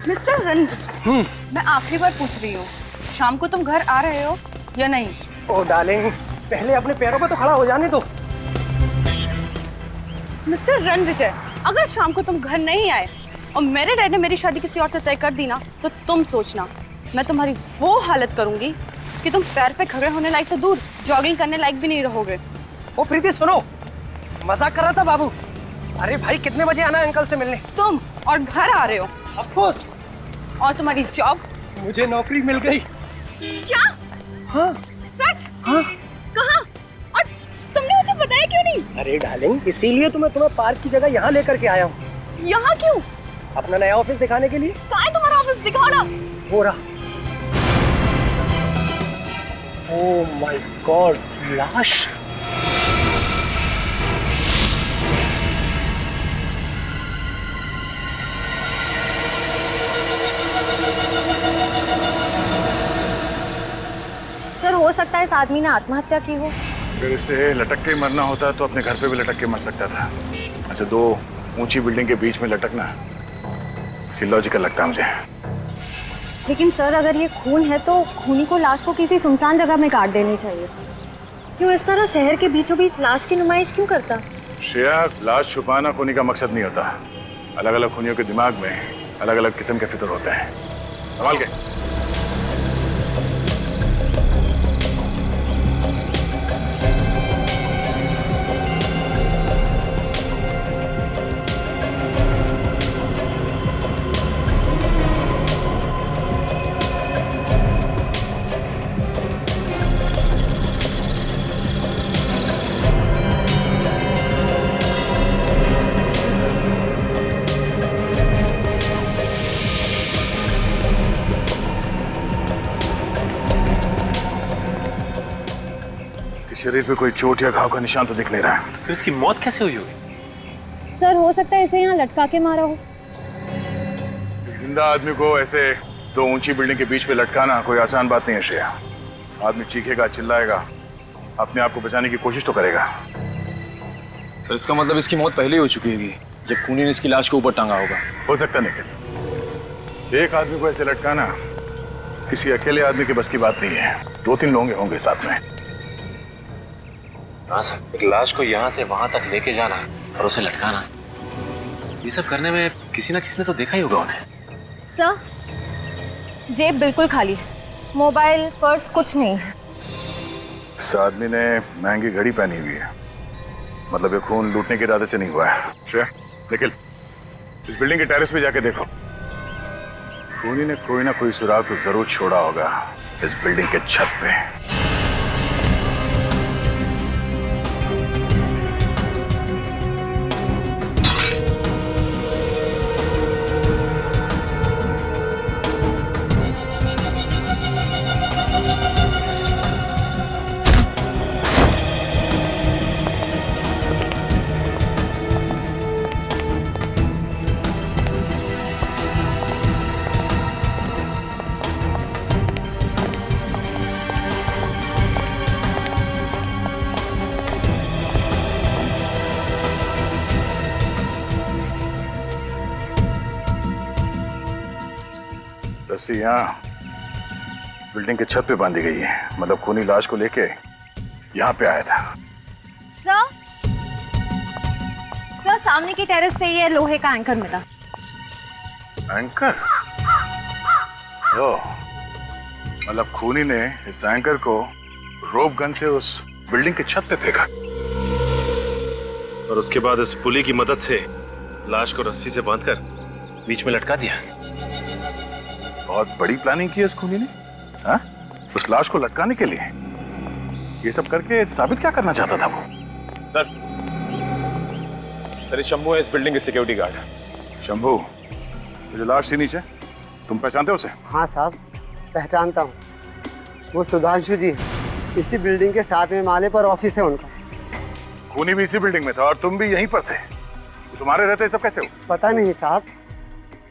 Mister Ranjan, मैं आखिरी बार पूछ रही हूँ, शाम को तुम घर आ रहे हो या नहीं? ओ डार्लिंग, पहले अपने पैरों पे तो खड़ा हो जाने दो। मिस्टर रणविजय, अगर शाम को तुम घर नहीं आए और मेरे डैड ने मेरी शादी किसी और से तय कर दी ना, तो तुम सोचना मैं तुम्हारी वो हालत करूंगी कि तुम पैर पे खड़े होने लायक तो दूर, जॉगिंग करने लायक भी नहीं रहोगे। ओ प्रीति सुनो, मजाक कर रहा था बाबू। अरे भाई कितने बजे आना है अंकल से मिलने? तुम और घर आ रहे हो। Of course. और तुम्हारी जॉब? मुझे नौकरी मिल गई। क्या? हाँ सच? हाँ। कहाँ? और तुमने मुझे बताया क्यों नहीं? अरे डार्लिंग, इसीलिए तो मैं तुम्हें पार्क की जगह यहाँ लेकर के आया हूँ। यहाँ क्यों? अपना नया ऑफिस दिखाने के लिए। कहाँ है तुम्हारा ऑफिस? दिखाओ ना। हो रहा। ओह माय गॉड, लाश। सर, हो सकता है इस आदमी ने आत्महत्या की हो। अगर इसे लटक के मरना होता तो अपने घर पे भी लटक के मर सकता था। ऐसे दो ऊंची बिल्डिंग के बीच में लटकना लॉजिकल लगता है मुझे। लेकिन सर, अगर ये खून है तो खूनी को लाश को किसी सुनसान जगह में काट देनी चाहिए। क्यों इस तरह शहर के बीचों बीच लाश की नुमाइश क्यों करता? श्रेया, लाश छुपाना खूनी का मकसद नहीं होता। अलग अलग खूनियों के दिमाग में अलग अलग किस्म के फिक्र होते हैं। संभाल के। शरीर पे कोई चोट या घाव का निशान तो दिख नहीं रहा है। तो फिर इसकी मौत कैसे हुई होगी? सर, हो सकता है इसे यहाँ लटका के मारा हो। जिंदा आदमी को ऐसे दो ऊंची बिल्डिंग के बीच में लटकाना कोई आसान बात नहीं है श्रेया। आदमी चीखेगा, चिल्लाएगा, अपने आप को बचाने की कोशिश तो करेगा। सर, इसका मतलब इसकी मौत पहले ही हो चुकी होगी जब खूनी ने इसकी लाश को ऊपर टांगा होगा। हो सकता निखिल, एक आदमी को ऐसे लटकाना किसी अकेले आदमी के बस की बात नहीं है। दो तीन लोग होंगे साथ में। हाँ सर, एक लाश को यहाँ से वहां तक लेके जाना और उसे लटकाना, ये सब करने में किसी ना किसी ने तो देखा ही होगा उन्हें। सर, जेब बिल्कुल खाली है, मोबाइल पर्स कुछ नहीं है। इस आदमी ने महंगी घड़ी पहनी हुई है, मतलब ये खून लूटने के इरादे से नहीं हुआ है। श्रेया, निखिल, इस बिल्डिंग के टेरेस पे जाके देखो। खूनी ने कोई ना कोई सुराग तो जरूर छोड़ा होगा इस बिल्डिंग के छत पे। रस्सी यहाँ बिल्डिंग के छत पे बांधी गई है, मतलब खूनी लाश को लेके यहाँ पे आया था। सर, सामने की टेरेस से ये लोहे का एंकर मिला। एंकर? ओ, मतलब खूनी ने इस एंकर को रोप गन से उस बिल्डिंग के छत पे फेंका और उसके बाद इस पुली की मदद से लाश को रस्सी से बांधकर बीच में लटका दिया। बहुत बड़ी प्लानिंग की है इस खूनी ने, हाँ? उस लाश को लटकाने के लिए। ये सब करके साबित क्या करना चाहता था वो? सर, ये शंभू है, इस बिल्डिंग के सिक्योरिटी गार्ड। शंभू, ये जो लाश थी नीचे, तुम पहचानते हो उसे? हाँ साहब, पहचानता हूँ। वो सुधांशु जी, इसी बिल्डिंग के 7वें माले पर ऑफिस है उनका। खूनी भी इसी बिल्डिंग में था और तुम भी यहीं पर थे। तो तुम्हारे रहते सब कैसे हो? पता नहीं साहब,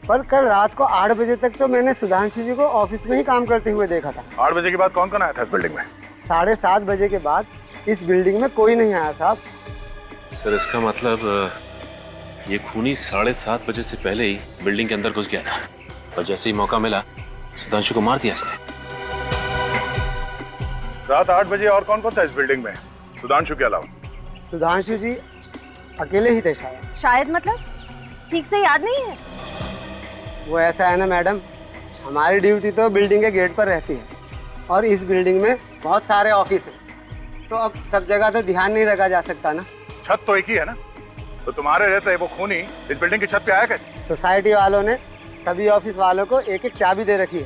पर कल रात को 8 बजे तक तो मैंने सुधांशु जी को ऑफिस में ही काम करते हुए देखा था। 8 बजे के बाद कौन कौन आया था इस बिल्डिंग में? 7:30 बजे के बाद इस बिल्डिंग में कोई नहीं आया साहब। सर इसका मतलब ये खूनी 7:30 बजे से पहले ही बिल्डिंग के अंदर घुस गया था और जैसे ही मौका मिला सुधांशु को मार दिया इसने। रात 8 बजे और कौन कौन था इस बिल्डिंग में सुधांशु के अलावा? सुधांशु जी अकेले ही थे शायद। शायद मतलब ठीक से याद नहीं है। वो ऐसा है ना मैडम, हमारी ड्यूटी तो बिल्डिंग के गेट पर रहती है और इस बिल्डिंग में बहुत सारे ऑफिस हैं, तो अब सब जगह तो ध्यान नहीं रखा जा सकता ना। छत तो एक ही है ना, तो तुम्हारे रहते वो खूनी इस बिल्डिंग की छत पे आया कैसे? सोसाइटी वालों ने सभी ऑफिस वालों को एक एक चाबी दे रखी है,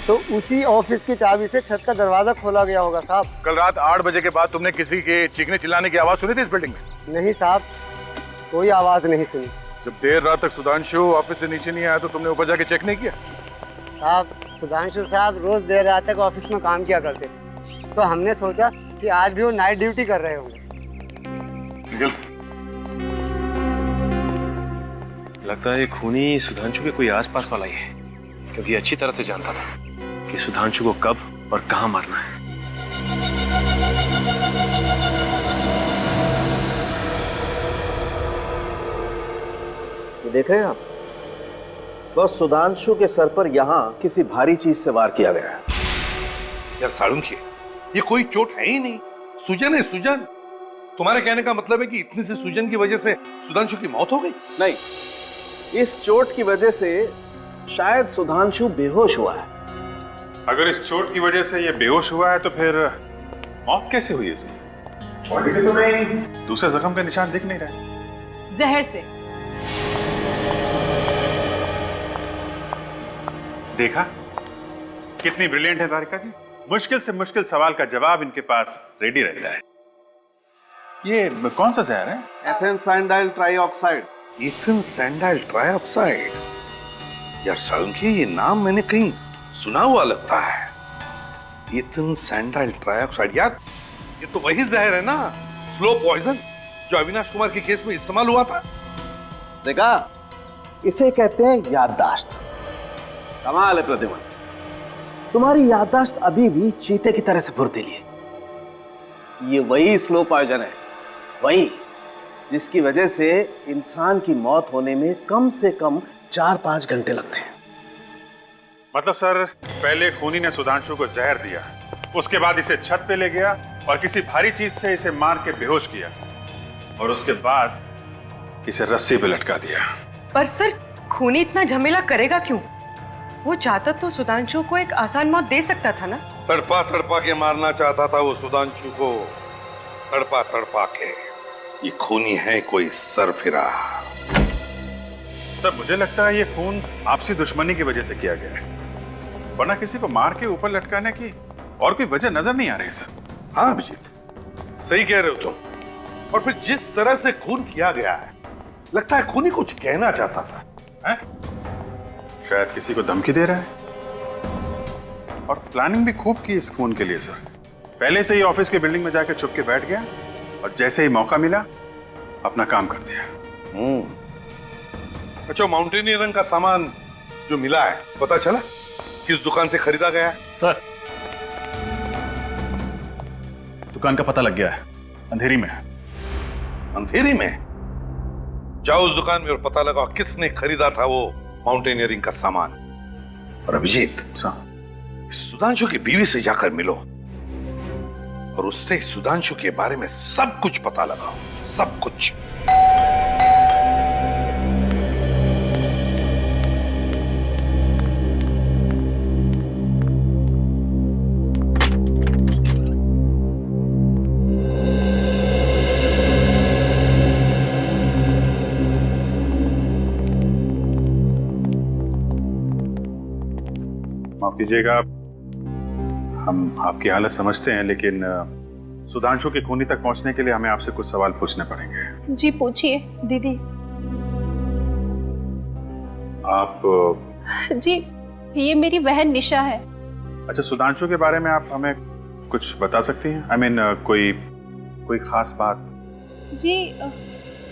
तो उसी ऑफिस की चाबी से छत का दरवाजा खोला गया होगा साहब। कल रात 8 बजे के बाद तुमने किसी के चीखने चिल्लाने की आवाज सुनी थी इस बिल्डिंग में? नहीं साहब, कोई आवाज़ नहीं सुनी। जब देर रात तक सुधांशु ऑफिस से नीचे नहीं आया तो तुमने ऊपर जाके चेक नहीं किया? साहब सुधांशु साहब रोज देर रात तक ऑफिस में काम किया करते, तो हमने सोचा कि आज भी वो नाइट ड्यूटी कर रहे होंगे। निकल। लगता है ये खूनी सुधांशु के कोई आसपास वाला ही है, क्योंकि अच्छी तरह से जानता था कि सुधांशु को कब और कहां मारना है। ये देख रहे हैं आप, बस सुधांशु के सर पर यहाँ किसी भारी चीज से वार किया गया है। यार साळुंखे, ये कोई चोट है ही नहीं, सूजन है सूजन। तुम्हारे कहने का मतलब है कि इतनी सी सूजन की वजह से सुधांशु की मौत हो गई? नहीं, इस चोट की वजह से शायद सुधांशु बेहोश हुआ है। अगर इस चोट की वजह से ये बेहोश हुआ है तो फिर मौत कैसे हुई इसकी? बॉडी पे तो नहीं दूसरे जख्म के निशान दिख नहीं रहे। जहर से। देखा कितनी ब्रिलियंट है तारिका जी, मुश्किल से मुश्किल सवाल का जवाब इनके पास रेडी रहता है। ये कौन सा जहर है? एथेन सैंडाइल ट्राइऑक्साइड। इथेन सैंडाइल ट्राइऑक्साइड। यार साळुंखे, ये नाम मैंने कहीं सुना हुआ लगता है। इथेन सैंडाइल ट्राइऑक्साइड, यार ये तो वही जहर है ना, स्लो पॉइजन, जो अविनाश कुमार के केस में इस्तेमाल हुआ था। देखा, इसे कहते हैं याददाश्त। कमाल है प्रतिमा, तुम्हारी याददाश्त अभी भी चीते की तरह से फुर्तीली है। ये वही स्लो पॉइजन है, वही जिसकी वजह से इंसान की मौत होने में कम से कम 4-5 घंटे लगते हैं। मतलब सर, पहले खूनी ने सुधांशु को जहर दिया, उसके बाद इसे छत पे ले गया और किसी भारी चीज से इसे मार के बेहोश किया और उसके बाद इसे रस्सी पे लटका दिया। पर सर, खूनी इतना झमेला करेगा क्यों? वो चाहता तो सुधांशु को एक आसान मौत दे सकता था ना। तड़पा तड़पा के मारना चाहता था वो सुधांशु को, तड़पा तड़पा के। ये खूनी है कोई सरफिरा। सर मुझे लगता है ये खून आपसी दुश्मनी की वजह से किया गया है, वरना किसी को मार के ऊपर लटकाने की और कोई वजह नजर नहीं आ रही है सर। हाँ अभिजीत, सही कह रहे हो तुम। और फिर जिस तरह से खून किया गया है, लगता है खूनी कुछ कहना चाहता था, हैं? शायद किसी को धमकी दे रहा है, और प्लानिंग भी खूब की इस खून के लिए सर। पहले से ही ऑफिस के बिल्डिंग में जाकर छुप के बैठ गया और जैसे ही मौका मिला अपना काम कर दिया। अच्छा, माउंटेनियरिंग का सामान जो मिला है, पता चला किस दुकान से खरीदा गया है? सर दुकान का पता लग गया है, अंधेरी में। अंधेरी में? जाओ उस दुकान में और पता लगाओ किसने खरीदा था वो माउंटेनियरिंग का सामान। और अभिजीत, सुधांशु की बीवी से जाकर मिलो और उससे सुधांशु के बारे में सब कुछ पता लगाओ, सब कुछ। माफ कीजिएगा, हम आपकी हालत समझते हैं, लेकिन सुधांशु के खूनी तक पहुंचने के लिए हमें आपसे कुछ सवाल पूछने पड़ेंगे। जी पूछिए दीदी। आप जी, ये मेरी बहन निशा है। अच्छा, सुधांशु के बारे में आप हमें कुछ बता सकती हैं? I mean, कोई खास बात? जी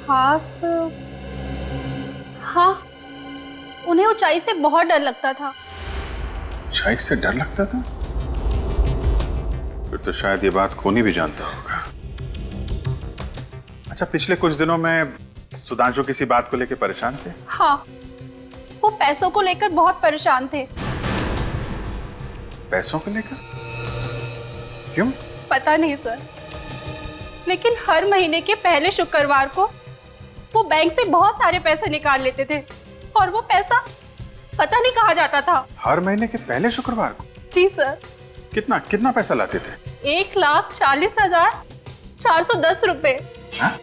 खास, हाँ, उन्हें ऊंचाई से बहुत डर लगता था। ऊंचाई से डर लगता था? फिर तो शायद ये बात खूनी भी जानता होगा। अच्छा, पिछले कुछ दिनों में सुधांशु किसी बात को लेकर परेशान थे? हाँ, वो पैसों को लेकर बहुत परेशान थे। पैसों को लेकर? क्यों? पता नहीं सर, लेकिन हर महीने के पहले शुक्रवार को वो बैंक से बहुत सारे पैसे निकाल लेते थे और वो पैसा पता नहीं कहाँ जाता था। हर महीने के पहले शुक्रवार को? जी सर। कितना कितना पैसा लाते थे? 1,40,410 रुपए। हाँ?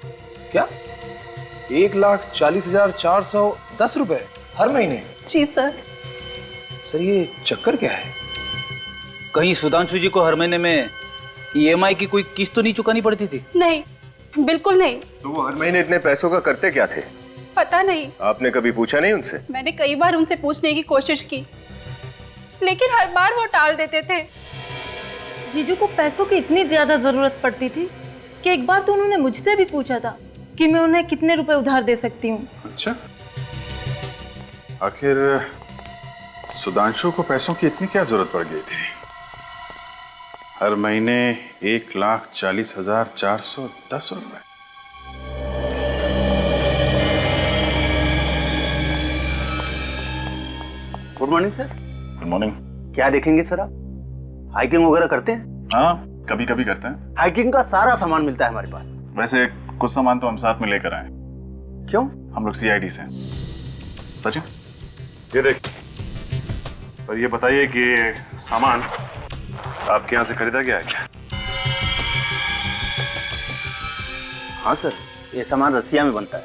क्या? 1,40,410 रुपए हर महीने? जी सर। सर ये चक्कर क्या है? कहीं सुधांशु जी को हर महीने में ईएमआई की कोई किस्त तो नहीं चुकानी पड़ती थी? नहीं, बिल्कुल नहीं। तो वो हर महीने इतने पैसों का करते क्या थे? पता नहीं। आपने कभी पूछा नहीं उनसे? मैंने कई बार उनसे पूछने की कोशिश की, लेकिन हर बार वो टाल देते थे। जीजू को पैसों की इतनी ज्यादा जरूरत पड़ती थी कि एक बार तो उन्होंने मुझसे भी पूछा था कि मैं उन्हें कितने रुपए उधार दे सकती हूँ। अच्छा, आखिर सुधांशु को पैसों की इतनी क्या जरूरत पड़ गई थी? हर महीने 1,40,410 रुपए। Good morning sir. Good morning. क्या देखेंगे सर आप? हाइकिंग वगैरह करते हैं? हाँ, कभी कभी करते हैं। हाइकिंग का सारा सामान मिलता है हमारे पास। वैसे कुछ सामान तो हम साथ में लेकर आए। क्यों? हम लोग सीआईडी से। सचिन, ये देख। और ये बताइए कि ये सामान आपके यहाँ से खरीदा गया है क्या? हाँ सर, ये सामान रसिया में बनता है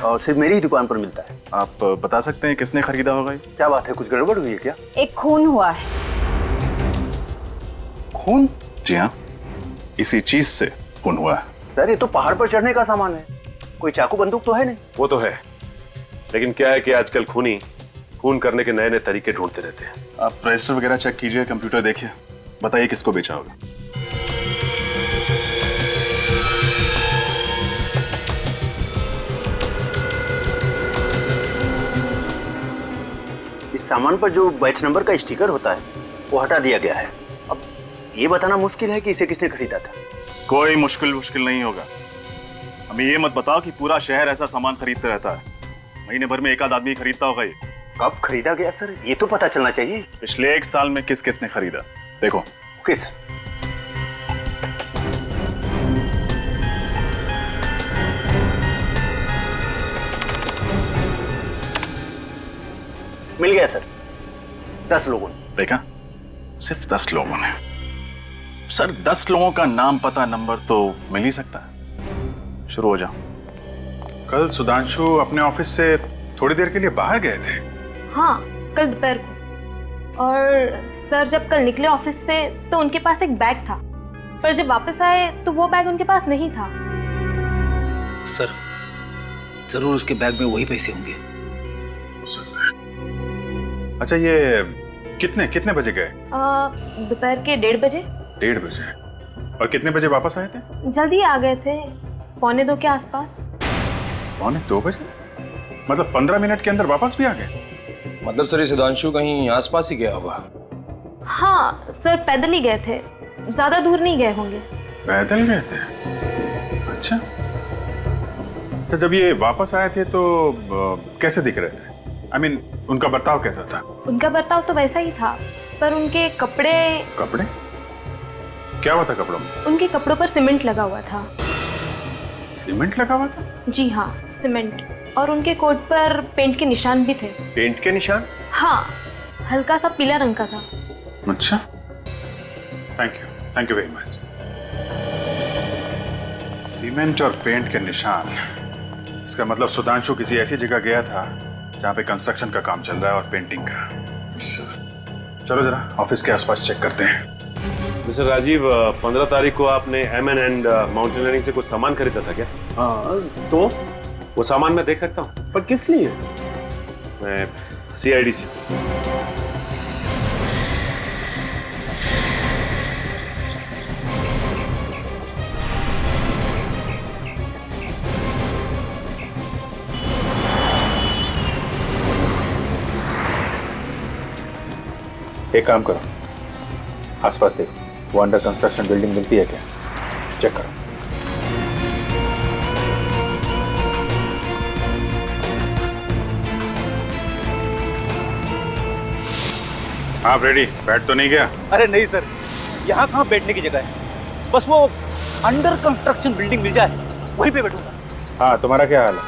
और सिर्फ मेरी ही दुकान पर मिलता है। आप बता सकते हैं किसने खरीदा होगा ये? क्या बात है, कुछ गड़बड़ हुई है क्या? एक खून हुआ है। खून? जी हाँ, इसी चीज से खून हुआ है। सर ये तो पहाड़ पर चढ़ने का सामान है, कोई चाकू बंदूक तो है नहीं। वो तो है, लेकिन क्या है कि आजकल खूनी खून करने के नए नए तरीके ढूंढते रहते हैं। आप रजिस्टर वगैरह चेक कीजिए, कंप्यूटर देखिए, बताइए किसको बेचा होगा। इस सामान पर जो बैच नंबर का स्टिकर होता है वो हटा दिया गया है। अब ये बताना मुश्किल है कि इसे किसने खरीदा था। कोई मुश्किल नहीं होगा। हमें ये मत बताओ कि पूरा शहर ऐसा सामान खरीदता रहता है। महीने भर में एक आध आदमी खरीदता होगा। ये कब खरीदा गया सर, ये तो पता चलना चाहिए। पिछले 1 साल में किस किसने खरीदा, देखो। Okay sir. मिल गया सर, 10 लोगों ने। देखा, सिर्फ 10 लोगों ने। सर 10 लोगों का नाम पता नंबर तो मिल ही सकता है। शुरू हो जाओ। कल सुधांशु अपने ऑफिस से थोड़ी देर के लिए बाहर गए थे। हाँ, कल दोपहर को। और सर जब कल निकले ऑफिस से तो उनके पास एक बैग था, पर जब वापस आए तो वो बैग उनके पास नहीं था। सर जरूर उसके बैग में वही पैसे होंगे। हो सकता है। अच्छा, ये कितने बजे गए? दोपहर के 1:30 बजे। 1:30 बजे। और कितने बजे वापस आए थे? जल्दी आ गए थे, 1:45 के आसपास। 1:45 बजे? मतलब 15 मिनट के अंदर वापस भी आ गए? मतलब सर ये सुधांशु कहीं आसपास ही गया होगा। हाँ सर, पैदल ही गए थे, ज्यादा दूर नहीं गए होंगे। पैदल गए थे? अच्छा। तो जब ये वापस आए थे तो कैसे दिख रहे थे? I mean, उनका बर्ताव कैसा था? उनका बर्ताव तो वैसा ही था, पर उनके कपड़े। कपड़े? क्या हुआ था कपड़ों में? उनके कपड़ों पर सीमेंट लगा हुआ था। सीमेंट लगा हुआ था? जी हाँ, सीमेंट। और उनके कोट पर पेंट के निशान भी थे। पेंट के निशान? हाँ, हल्का सा पीला रंग का था। अच्छा, thank you very much. Cement और पेंट के निशान, इसका मतलब सुधांशु किसी ऐसी जगह गया था जहाँ पे कंस्ट्रक्शन का काम चल रहा है और पेंटिंग का। चलो जरा ऑफिस के आसपास चेक करते हैं। मिस्टर राजीव, 15 तारीख को आपने M&N माउंटेनियरिंग से कुछ सामान खरीदा था क्या? हाँ, तो वो सामान मैं देख सकता हूँ? पर किस लिए? मैं CID से। एक काम करो, आसपास देखो, वो अंडर कंस्ट्रक्शन बिल्डिंग मिलती है क्या? चेक करो। हाँ फ्रेडी, बैठ तो नहीं गया? अरे नहीं सर, यहाँ कहाँ बैठने की जगह है, बस वो अंडर कंस्ट्रक्शन बिल्डिंग मिल जाए वहीं पे बैठूंगा। हाँ, तुम्हारा क्या हाल है?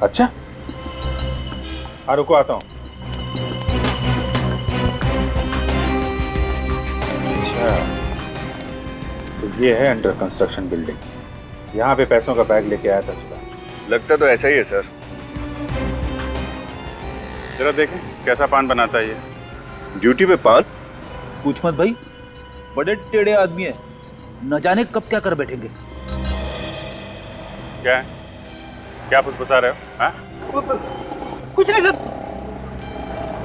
अच्छा, हाँ रुको आता हूँ। अच्छा, तो ये है अंडर कंस्ट्रक्शन बिल्डिंग। यहाँ पे पैसों का बैग लेके आया था सुधांशु। लगता तो ऐसा ही है सर। जरा देखें कैसा पान बनाता है ये। ड्यूटी पे पान? पूछ मत भाई, बड़े टेढ़े आदमी है, न जाने कब क्या कर बैठेंगे। क्या है? क्या फुसफुसा रहे हो? हाँ? कुछ नहीं सर।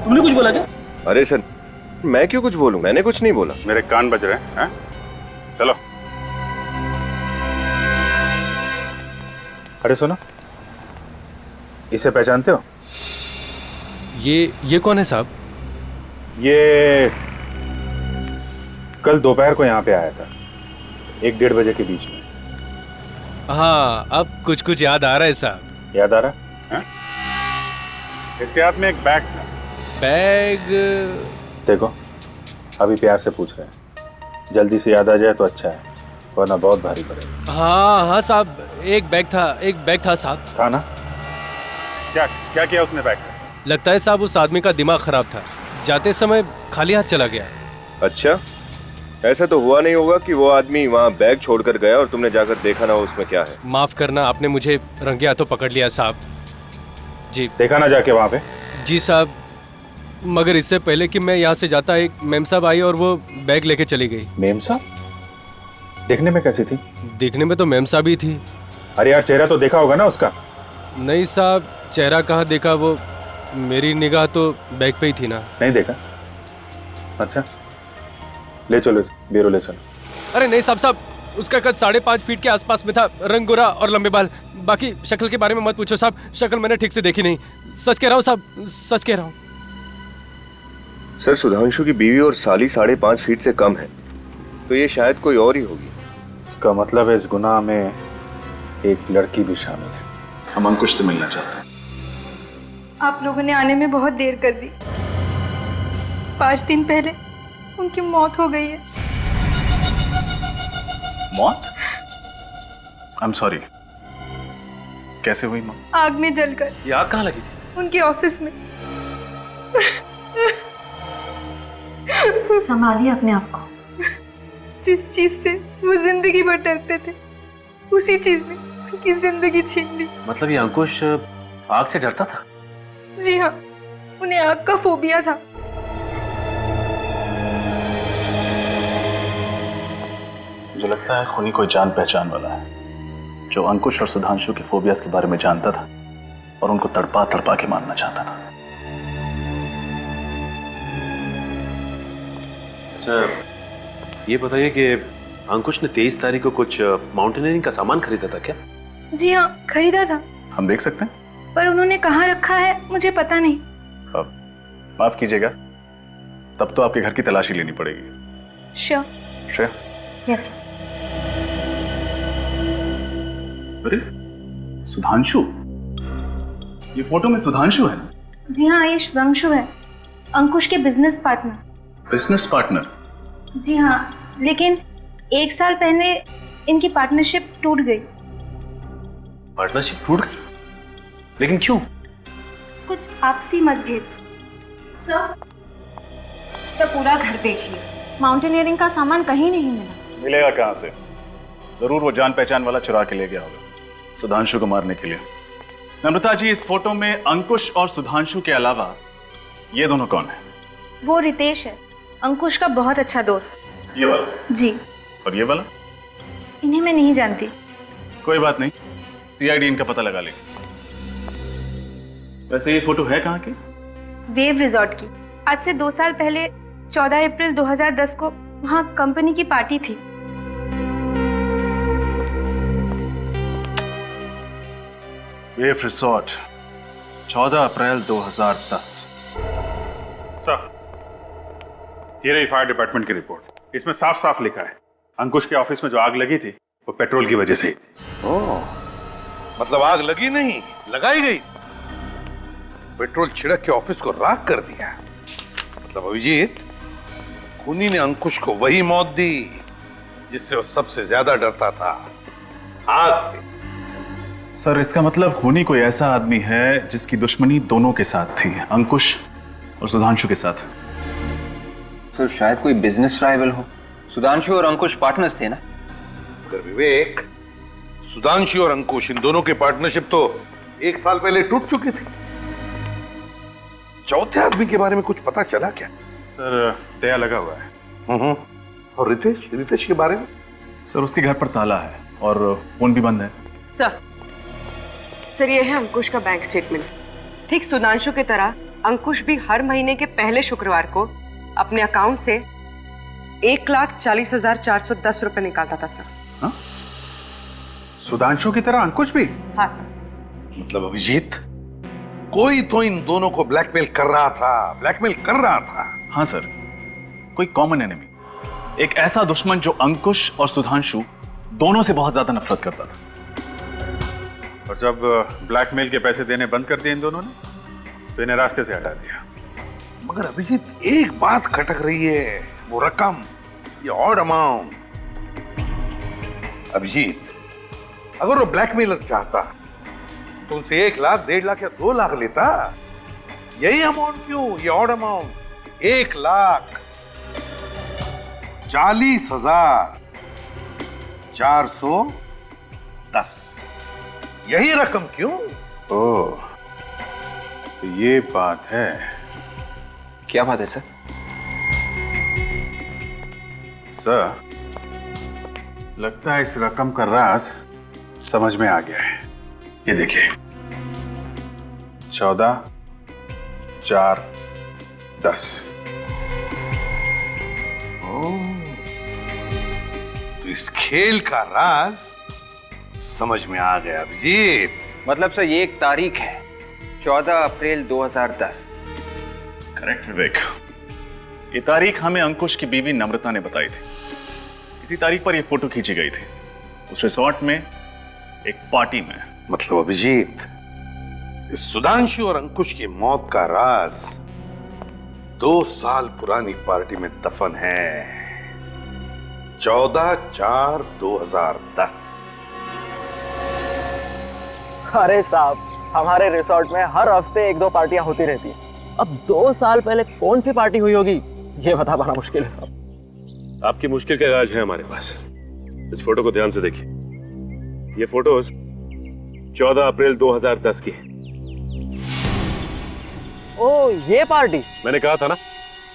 तुमने कुछ बोला क्या? अरे सर, मैं क्यों कुछ बोलूं? मैंने कुछ नहीं बोला। मेरे कान बज रहे हैं। हाँ? चलो। अरे सुनो, इसे पहचानते हो? ये कौन है साहब? ये कल दोपहर को यहाँ पे आया था, 1-1:30 बजे के बीच में। हाँ, अब कुछ कुछ याद आ रहा है साहब। याद आ रहा है? इसके हाथ में एक बैग था। बैग? देखो, अभी प्यार से पूछ रहे हैं, जल्दी से याद आ जाए तो अच्छा है, वरना बहुत भारी पड़ेगा। हाँ साहब, एक बैग था साहब। था ना? क्या क्या किया उसने बैग का? लगता है साहब उस आदमी का दिमाग खराब था, जाते समय खाली हाथ चला गया। अच्छा, ऐसा तो हुआ नहीं होगा कि वो आदमी वहाँ बैग छोड़कर गया और तुमने जाकर देखा ना हो उसमें क्या है। माफ करना, आपने मुझे रंगे हाथों पकड़ लिया साहब। जी देखा ना जाके वहाँ पे? जी साहब, मगर इससे पहले कि मैं यहाँ से जाता, एक मेम साहब आई और वो बैग लेके चली गई। मेम साहब? देखने में कैसी थी? देखने में तो मेम साहब ही थी। अरे यार, चेहरा तो देखा होगा ना उसका? नहीं साहब, चेहरा कहाँ देखा, वो मेरी निगाह तो बैग पे ही थी ना। नहीं देखा? अच्छा, ले चलो ब्यूरो ले चलो। अरे नहीं साहब, उसका कद 5.5 फीट के आसपास में था, रंग गोरा और लंबे बाल। बाकी शक्ल के बारे में मत पूछो साहब, शक्ल मैंने ठीक से देखी नहीं। सच कह रहा हूँ साहब, सच कह रहा हूँ। सर, सुधांशु की बीवी और साली 5.5 फीट से कम है, तो ये शायद कोई और ही होगी। इसका मतलब है इस गुनाह में एक लड़की भी शामिल है। हम अंकुश से मिलना चाहते हैं। आप लोगों ने आने में बहुत देर कर दी। 5 दिन पहले उनकी मौत हो गई है। मौत? I am sorry. कैसे हुई मौत? आग में जलकर। ये आग कहाँ लगी थी? उनके ऑफिस में। संभालिए अपने आप को। जिस चीज से वो जिंदगी भर डरते थे, उसी चीज ने उनकी जिंदगी छीन ली। मतलब ये अंकुश आग से डरता था? जी हाँ, उन्हें आग का फोबिया था। मुझे लगता है खूनी कोई जान पहचान वाला है, जो अंकुश और सुधांशु के फोबियास के बारे में जानता था और उनको तड़पा तड़पा के मारना चाहता था। अच्छा, ये बताइए कि अंकुश ने 23 तारीख को कुछ माउंटेनियरिंग का सामान खरीदा था क्या? जी हाँ, खरीदा था। हम देख सकते हैं? पर उन्होंने कहाँ रखा है मुझे पता नहीं। माफ कीजिएगा, तब तो आपके घर की तलाशी लेनी पड़ेगी। श्योर। श्योर? यस। अरे सुधांशु, ये फोटो में सुधांशु है ना? जी हाँ, ये सुधांशु है, अंकुश के बिजनेस पार्टनर। Business partner? जी हाँ, लेकिन 1 साल पहले इनकी पार्टनरशिप टूट गई। पार्टनरशिप टूट गई? लेकिन क्यों? कुछ आपसी मतभेद। सर पूरा घर देख लिया, माउंटेनियरिंग का सामान कहीं नहीं मिला। मिलेगा कहाँ से? जरूर वो जान पहचान वाला चुरा के ले गया होगा सुधांशु को मारने के लिए। नम्रता जी, इस फोटो में अंकुश और सुधांशु के अलावा ये दोनों कौन है? वो रितेश है, अंकुश का बहुत अच्छा दोस्त। ये वाला? जी। और ये वाला? इन्हें मैं नहीं जानती। कोई बात नहीं, सीआईडी इनका पता लगा लेगी। वैसे ये फोटो है कहाँ की? वेव रिजॉर्ट की। आज से 2 साल पहले 14 अप्रैल 2010 को वहाँ कंपनी की पार्टी थी। वेव रिसोर्ट, 14 अप्रैल 2010। सर, ये रही फायर डिपार्टमेंट की रिपोर्ट। इसमें साफ साफ लिखा है अंकुश के ऑफिस में जो आग लगी थी वो पेट्रोल की वजह से ही थी। मतलब आग लगी नहीं, लगाई गई। पेट्रोल छिड़क के ऑफिस को राख कर दिया। मतलब अभिजीत, खूनी ने अंकुश को वही मौत दी जिससे वो सबसे ज्यादा डरता था, आग से। सर इसका मतलब खूनी कोई ऐसा आदमी है जिसकी दुश्मनी दोनों के साथ थी, अंकुश और सुधांशु के साथ। सर शायद कोई बिजनेस राइवल हो। सुधांशु और अंकुश पार्टनर्स थे ना? मगर विवेक, सुधांशु और अंकुश इन दोनों की पार्टनरशिप तो 1 साल पहले टूट चुकी थी। चौथे आदमी के बारे में कुछ पता चला क्या? सर दया लगा हुआ है। और रितेश के बारे में? सर उसके घर पर ताला है और फोन भी बंद है। सर ये है अंकुश का बैंक स्टेटमेंट। ठीक सुधांशु की तरह अंकुश भी हर महीने के पहले शुक्रवार को अपने अकाउंट से 1,40,410 रुपए निकालता था सर। हाँ? सुधांशु की तरह अंकुश भी? हाँ सर। मतलब अभिजीत, कोई तो इन दोनों को ब्लैकमेल कर रहा था। हाँ सर, कोई कॉमन एनिमी, एक ऐसा दुश्मन जो अंकुश और सुधांशु दोनों से बहुत ज्यादा नफरत करता था। और जब ब्लैकमेल के पैसे देने बंद कर दिए इन दोनों ने, तो इन्हें रास्ते से हटा दिया। मगर अभिजीत, एक बात खटक रही है, वो रकम, ये ऑड अमाउंट। अभिजीत, अगर वो ब्लैकमेलर चाहता तो उनसे 1 लाख, 1.5 लाख या 2 लाख लेता। यही अमाउंट क्यों, ये ऑड अमाउंट 1,40,410, यही रकम क्यों? ओह, तो ये बात है। क्या बात है सर? सर लगता है इस रकम का राज समझ में आ गया है। ये देखिए, 14,410। तो इस खेल का राज समझ में आ गया अभिजीत। मतलब सर ये एक तारीख है, 14 अप्रैल 2010। करेक्ट विवेक, ये तारीख हमें अंकुश की बीवी नम्रता ने बताई थी। इसी तारीख पर ये फोटो खींची गई थी, उस रिसोर्ट में, एक पार्टी में। मतलब अभिजीत, इस सुधांशु और अंकुश की मौत का राज 2 साल पुरानी पार्टी में दफन है। 14/4/2010। अरे साहब, हमारे रिसोर्ट में हर हफ्ते 1-2 पार्टियां होती रहती हैं। अब 2 साल पहले कौन सी पार्टी हुई होगी, ये बता पाना मुश्किल है साहब। आपकी मुश्किल का इलाज है हमारे पास। इस फोटो को ध्यान से देखिए। ये फोटोज 14 अप्रैल 2010 की है। ओ, ये पार्टी? मैंने कहा था ना,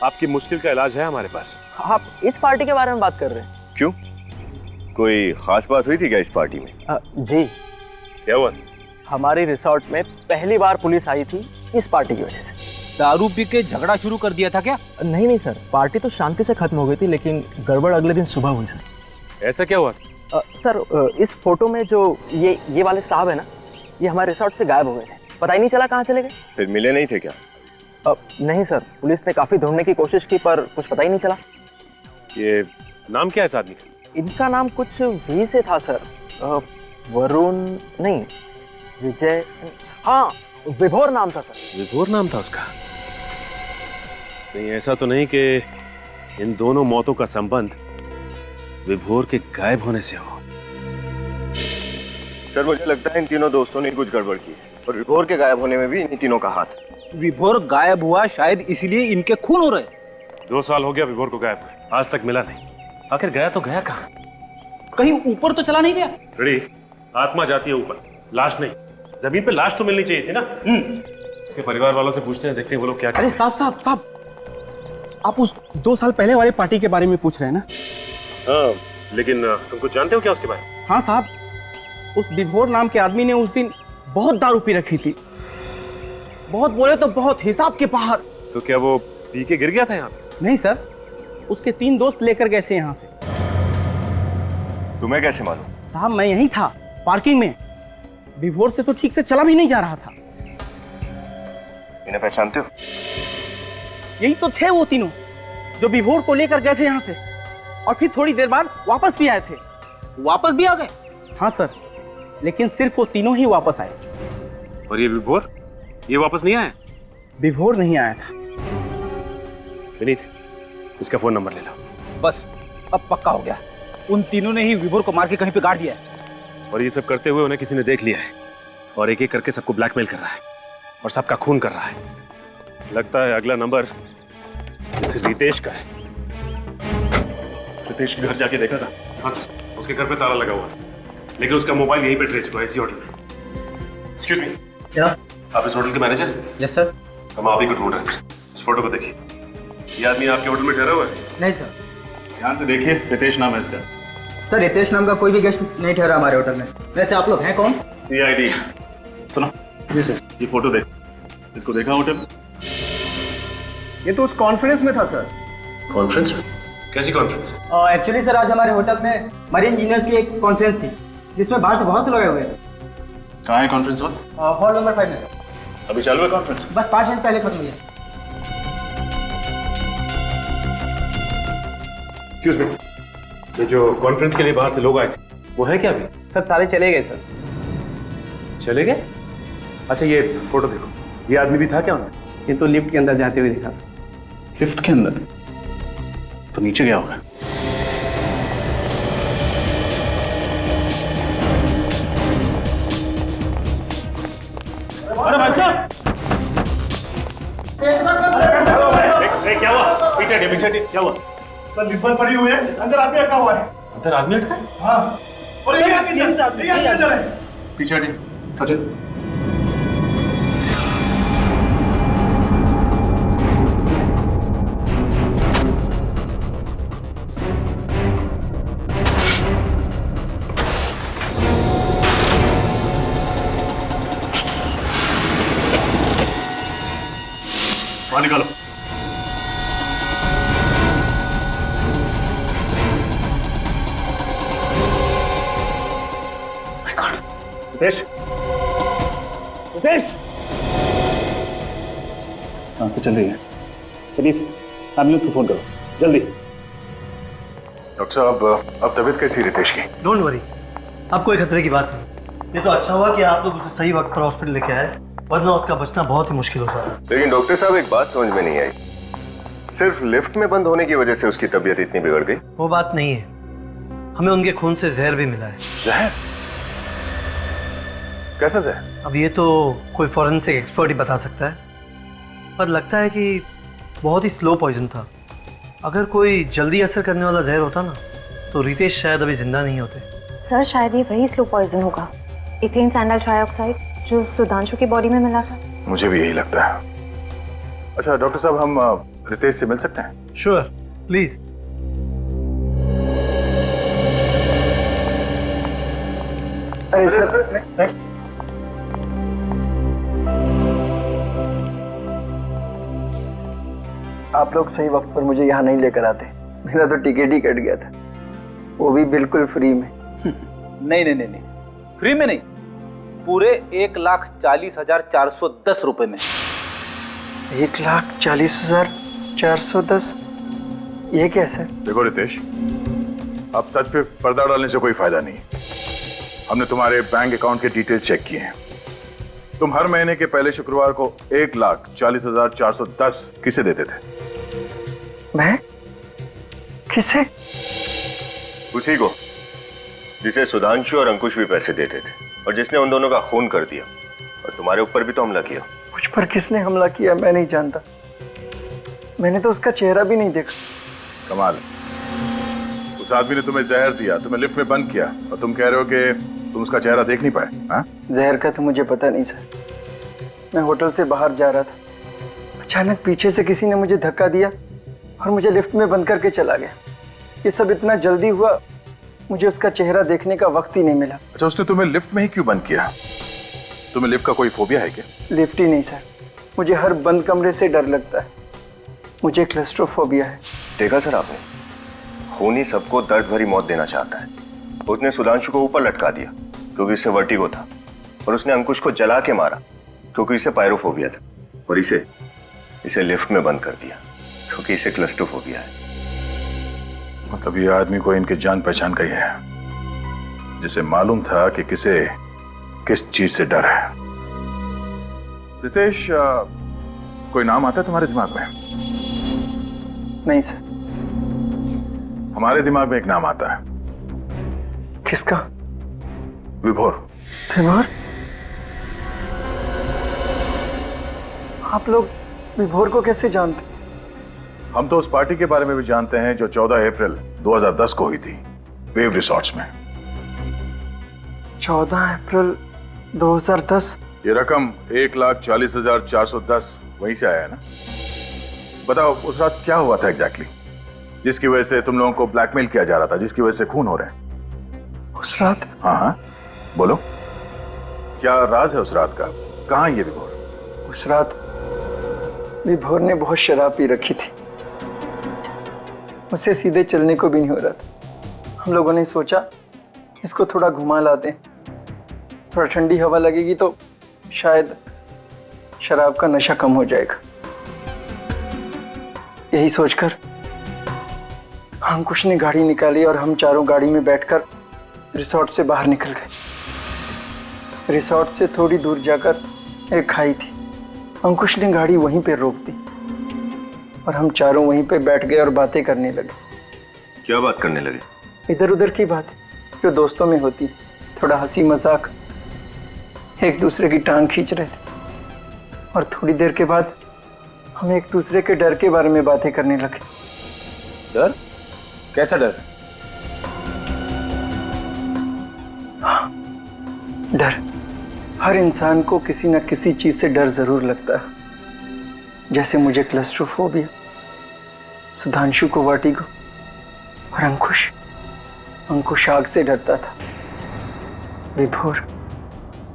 आपकी मुश्किल का इलाज है हमारे पास। आप इस पार्टी के बारे में बात कर रहे हैं? क्यों, कोई खास बात हुई थी क्या इस पार्टी में? जी। क्या हुआ? हमारी रिसोर्ट में पहली बार पुलिस आई थी इस पार्टी की वजह से। दारू पी के झगड़ा शुरू कर दिया था क्या? नहीं सर, पार्टी तो शांति से खत्म हो गई थी, लेकिन गड़बड़ अगले दिन सुबह हुई सर। ऐसा क्या हुआ? सर इस फोटो में जो ये वाले साहब है ना, ये हमारे रिसोर्ट से गायब हो गए थे। पता ही नहीं चला कहाँ चले गए। फिर मिले नहीं थे क्या? नहीं सर, पुलिस ने काफी ढूंढने की कोशिश की पर कुछ पता ही नहीं चला। ये नाम क्या है इस आदमी का? इनका नाम कुछ वी से था सर। वरुण नहीं, विजय, हाँ विभोर नाम था सर। विभोर नाम था उसका? नहीं, ऐसा तो नहीं कि इन दोनों मौतों का संबंध विभोर के गायब होने से हो। सर मुझे लगता है इन तीनों दोस्तों ने कुछ गड़बड़ की है और विभोर के गायब होने में भी इन तीनों का हाथ है। विभोर गायब हुआ शायद इसलिए इनके खून हो रहे। 2 साल हो गया विभोर को गायब हुए, आज तक मिला नहीं। आखिर गया तो गया कहाँ? कहीं ऊपर तो चला नहीं गया? रेडी, आत्मा जाती है ऊपर, लाश नहीं। जमीन पे लाश तो मिलनी चाहिए थी ना। इसके परिवार वालों से पूछते हैं, देखते हैं वो लोग क्या कहते हैं। अरे साहब, आप उस 2 साल पहले वाली पार्टी के बारे में पूछ रहे हैं ना? हाँ, लेकिन तुम कुछ जानते हो क्या उसके बारे में? हाँ साहब, उस विभोर नाम के आदमी ने उस दिन बहुत दारू पी रखी थी। बहुत बोले तो बहुत, हिसाब के बाहर। तो क्या वो पी के गिर गया था यहाँ? नहीं सर, उसके 3 दोस्त लेकर गए थे यहाँ से। तुम्हें कैसे मालूम? साहब मैं यहीं था, पार्किंग में। विभोर से तो ठीक से चला भी नहीं जा रहा था। इन्हें पहचानते हो? यही तो थे वो तीनों जो विभोर को लेकर गए थे यहाँ से, और फिर थोड़ी देर बाद वापस भी आए थे। वापस भी आ गए? हाँ सर, लेकिन सिर्फ वो तीनों ही वापस आए। और ये विभोर, ये वापस नहीं आए? विभोर नहीं आया था। विनीत, इसका फोन नंबर ले लो। बस अब पक्का हो गया, उन तीनों ने ही विभोर को मार के कहीं पे गाड़ दिया है। और ये सब करते हुए उन्हें किसी ने देख लिया है और एक एक करके सबको ब्लैकमेल कर रहा है और सबका खून कर रहा है। लगता है अगला नंबर इस रितेश का है। रितेश के घर जाके देखा था? हाँ सर, उसके घर पे ताला लगा हुआ था, लेकिन उसका मोबाइल यहीं पे ट्रेस हुआ है, इसी होटल में। एक्सक्यूज मी, क्या आप इस होटल के मैनेजर हैं? Yes sir. हम आप ही को ढूंढ रहे थे। इस फोटो को देखिए, ये आदमी आपके होटल में ठहरा हुआ है? नहीं सर। ध्यान से देखिए, रितेश नाम है इसका। सर रितेश नाम का कोई भी गेस्ट नहीं ठहरा हमारे होटल में। वैसे आप लोग हैं कौन? CID। सुनो जी सर। ये फोटो देख, इसको देखा होटल में? ये तो उस कॉन्फ्रेंस में था सर। कॉन्फ्रेंस में? कैसी कॉन्फ्रेंस? एक्चुअली सर आज हमारे होटल में मरीन इंजीनियर्स की एक कॉन्फ्रेंस थी, जिसमें बाहर से बहुत से लोग आए हुए थे। कहाँ है कॉन्फ्रेंस हॉल? हॉल नंबर 5 में सर। अभी चालू है कॉन्फ्रेंस? बस 5 मिनट पहले खत्म हुई है। एक्सक्यूज मी, ये जो कॉन्फ्रेंस के लिए बाहर से लोग आए थे, वो है क्या अभी? सर सारे चले गए सर। चले गए? अच्छा ये फोटो देखो, ये आदमी भी था क्या उनमें? ये तो लिफ्ट के अंदर जाते हुए दिखा सर। लिफ्ट के अंदर? तो नीचे गया होगा। अरे भाई साहब, क्या हुआ? पीछे हटिए, क्या हुआ? सर लिफ्ट बंद पड़ी हुई है, अंदर आदमी अटका हुआ है। अंदर आदमी अटका है? हाँ, और ये अंदर है। पीछे हटिए, सचिन। बाहर निकालो। रितेश, रितेश, सांस तो चल रही है। विनीत, एम्बुलेंस को फोन करो जल्दी। डॉक्टर साहब, अब तबीयत कैसी है रितेश की? डोंट वरी, अब कोई खतरे की बात नहीं। ये तो अच्छा हुआ कि आप लोग उसे सही वक्त पर हॉस्पिटल लेके आए, वरना उसका बचना बहुत ही मुश्किल हो सकता। लेकिन डॉक्टर साहब, एक बात समझ में नहीं आई, सिर्फ लिफ्ट में बंद होने की वजह से उसकी तबीयत इतनी बिगड़ गई? वो बात नहीं है, हमें उनके खून से जहर भी मिला है। जहर? कैसा जहर? अब ये तो कोई फॉरेंसिक एक्सपर्ट ही बता सकता है, पर लगता है कि बहुत ही स्लो पॉइजन था। अगर कोई जल्दी असर करने वाला जहर होता ना, तो रितेश शायद अभी जिंदा नहीं होते। सर शायद ये वही स्लो पॉइजन होगा, इथेन सैंडल ट्राइऑक्साइड, जो सुधांशु की बॉडी में मिला था। मुझे भी यही लगता है। अच्छा डॉक्टर साहब, हम रितेश से मिल सकते हैं? Sure, please. अरे सर, आप लोग सही वक्त पर मुझे यहाँ नहीं लेकर आते, मेरा तो टिकट ही कट गया था, वो भी बिल्कुल फ्री में। नहीं नहीं नहीं नहीं, फ्री में नहीं, पूरे 1,40,410 रुपए में। 1,40,410? ये कैसे? देखो रितेश, अब सच पे पर्दा डालने से कोई फायदा नहीं। हमने तुम्हारे बैंक अकाउंट के डिटेल चेक किए हैं। तुम हर महीने के पहले शुक्रवार को 1,40,410 किसे देते थे? मैं? किसे? उसी को जिसे सुधांशु और अंकुश भी पैसे देते थे, और जिसने उन दोनों का खून कर दिया, और तुम्हारे ऊपर भी तो हमला किया। मुझ पर किसने हमला किया मैं नहीं जानता, मैंने तो उसका चेहरा भी नहीं देखा। कमाल, उस आदमी ने तुम्हें जहर दिया, तुम्हें लिफ्ट में बंद किया, और तुम कह रहे हो कि तुम उसका चेहरा देख नहीं पाए? हाँ? जहर का तो मुझे पता नहीं सर, मैं होटल से बाहर जा रहा था, अचानक पीछे से किसी ने मुझे धक्का दिया और मुझे लिफ्ट में बंद करके चला गया। ये सब इतना जल्दी हुआ, मुझे उसका चेहरा देखने का वक्त ही नहीं मिला। अच्छा, उसने तुम्हें लिफ्ट में ही क्यों बंद किया? तुम्हें लिफ्ट का कोई फोबिया है क्या? लिफ्ट ही नहीं सर, मुझे हर बंद कमरे से डर लगता है, मुझे क्लस्ट्रोफोबिया है। देखा सर आपने, खून ही सबको दर्द भरी मौत देना चाहता है। उसने सुधांशु को ऊपर लटका दिया क्योंकि इससे वर्टिगो था, और उसने अंकुश को जला के मारा क्योंकि इसे पायरोफोबिया था, और इसे लिफ्ट में बंद कर दिया क्योंकि इसे क्लस्ट्रोफोबिया है। मतलब ये आदमी को इनके जान पहचान का ही है, जिसे मालूम था कि किस चीज से डर है। रितेश, कोई नाम आता है तुम्हारे दिमाग में? नहीं सर। हमारे दिमाग में एक नाम आता है। किसका? विभोर। विभोर? आप लोग विभोर को कैसे जानते? हम तो उस पार्टी के बारे में भी जानते हैं जो 14 अप्रैल 2010 को हुई थी वेव रिसॉर्ट्स में। 14 अप्रैल 2010? ये रकम 1,40,410 वहीं से आया है ना? बताओ उस रात क्या हुआ था एग्जैक्टली जिसकी वजह से तुम लोगों को ब्लैकमेल किया जा रहा था, जिसकी वजह से खून हो रहे हैं? उस रात? हाँ हाँ बोलो, क्या राज है उस रात का? कहाँ है ये विभोर? उस रात विभोर ने बहुत शराब पी रखी थी, उसे सीधे चलने को भी नहीं हो रहा था। हम लोगों ने सोचा इसको थोड़ा घुमा लाते हैं, थोड़ा ठंडी हवा लगेगी तो शायद शराब का नशा कम हो जाएगा। यही सोचकर अंकुश ने गाड़ी निकाली और हम चारों गाड़ी में बैठकर रिसोर्ट से बाहर निकल गए। रिसोर्ट से थोड़ी दूर जाकर एक खाई थी, अंकुश ने गाड़ी वहीं पे रोक दी और हम चारों वहीं पे बैठ गए और बातें करने लगे। क्या बात करने लगे? इधर उधर की बात जो दोस्तों में होती, थोड़ा हंसी मजाक, एक दूसरे की टांग खींच रहे थे। और थोड़ी देर के बाद हम एक दूसरे के डर के बारे में बातें करने लगे। डर? कैसा डर? हाँ, डर। हर इंसान को किसी न किसी चीज से डर जरूर लगता है। जैसे मुझे क्लस्ट्रोफोबिया, सुधांशु को वर्टिगो और अंकुश आग से डरता था।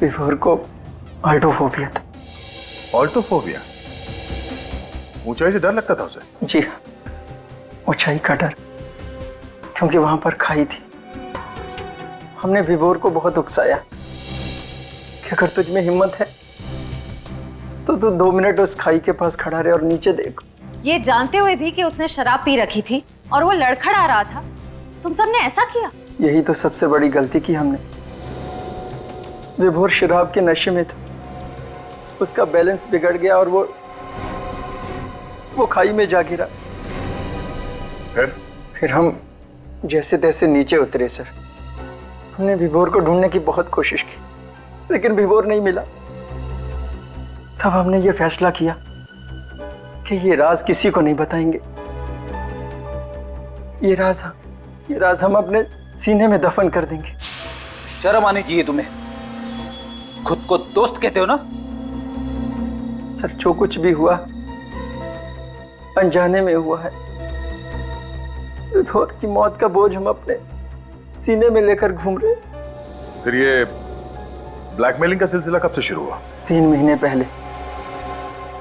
विभोर को ऑल्टोफोबिया था। ऑल्टोफोबिया? ऊंचाई से डर लगता था उसे? जी हाँ, ऊंचाई का डर, क्योंकि वहां पर खाई थी। हमने विभोर को बहुत उकसाया कि अगर तुझ में हिम्मत है तो तू 2 मिनट उस खाई के पास खड़ा रहे और नीचे देख। ये जानते हुए भी कि उसने शराब पी रखी थी और वो लड़खड़ा रहा था, तुम सबने ऐसा किया? यही तो सबसे बड़ी गलती की हमने। विभोर शराब के नशे में था, उसका बैलेंस बिगड़ गया और वो खाई में जा गिरा। फिर हम जैसे तैसे नीचे उतरे सर। हमने विभोर को ढूंढने की बहुत कोशिश की, लेकिन विभोर नहीं मिला। तब हमने ये फैसला किया कि ये राज किसी को नहीं बताएंगे। ये राज हम अपने सीने में दफन कर देंगे। शर्म आनी चाहिए तुम्हें, खुद को दोस्त कहते हो ना? सर, जो कुछ भी हुआ अनजाने में हुआ है। विभोर की मौत का बोझ हम अपने सीने में लेकर घूम रहे। फिर ये ब्लैकमेलिंग का सिलसिला कब से शुरू हुआ? 3 महीने पहले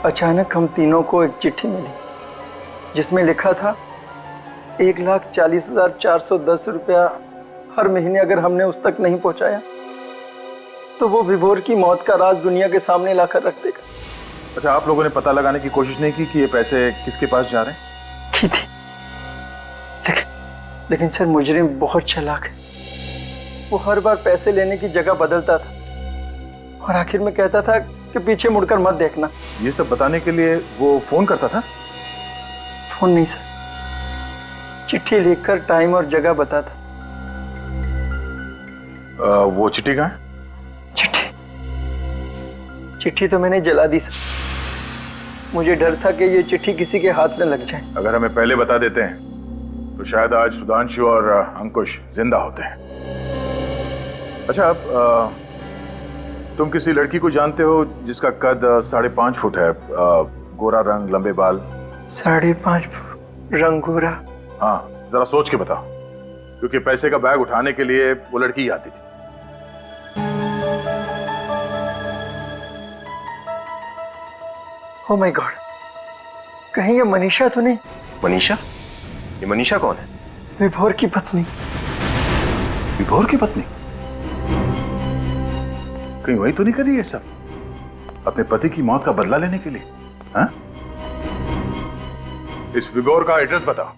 अचानक हम तीनों को एक चिट्ठी मिली जिसमें लिखा था 1,40,410 रुपया हर महीने अगर हमने उस तक नहीं पहुंचाया तो वो विभोर की मौत का राज दुनिया के सामने लाकर रख देगा। अच्छा, आप लोगों ने पता लगाने की कोशिश नहीं की कि ये पैसे किसके पास जा रहे हैं? की थी, लेकिन सर मुजरिम बहुत चालाक है। वो हर बार पैसे लेने की जगह बदलता था और आखिर में कहता था कि पीछे मुड़कर मत देखना। ये सब बताने के लिए वो फोन करता था? फोन नहीं सर, चिट्ठी लिखकर टाइम और जगह बताता। वो चिट्ठी कहाँ है? चिट्ठी तो मैंने जला दी सर। मुझे डर था कि ये चिट्ठी किसी के हाथ में लग जाए। अगर हमें पहले बता देते हैं तो शायद आज सुधांशु और अंकुश जिंदा होते हैं। अच्छा, अब तुम किसी लड़की को जानते हो जिसका कद 5.5 फुट है, गोरा रंग, लंबे बाल? 5.5 फुट, रंग गोरा? हाँ, जरा सोच के बताओ, क्योंकि पैसे का बैग उठाने के लिए वो लड़की ही आती थी। ओह माय गॉड, कहीं ये मनीषा तो नहीं? मनीषा? ये मनीषा कौन है? विभोर की पत्नी। विभोर की पत्नी? कहीं वही तो नहीं कर रही है सब अपने पति की मौत का बदला लेने के लिए? हाँ? इस विभोर का एड्रेस बताओ।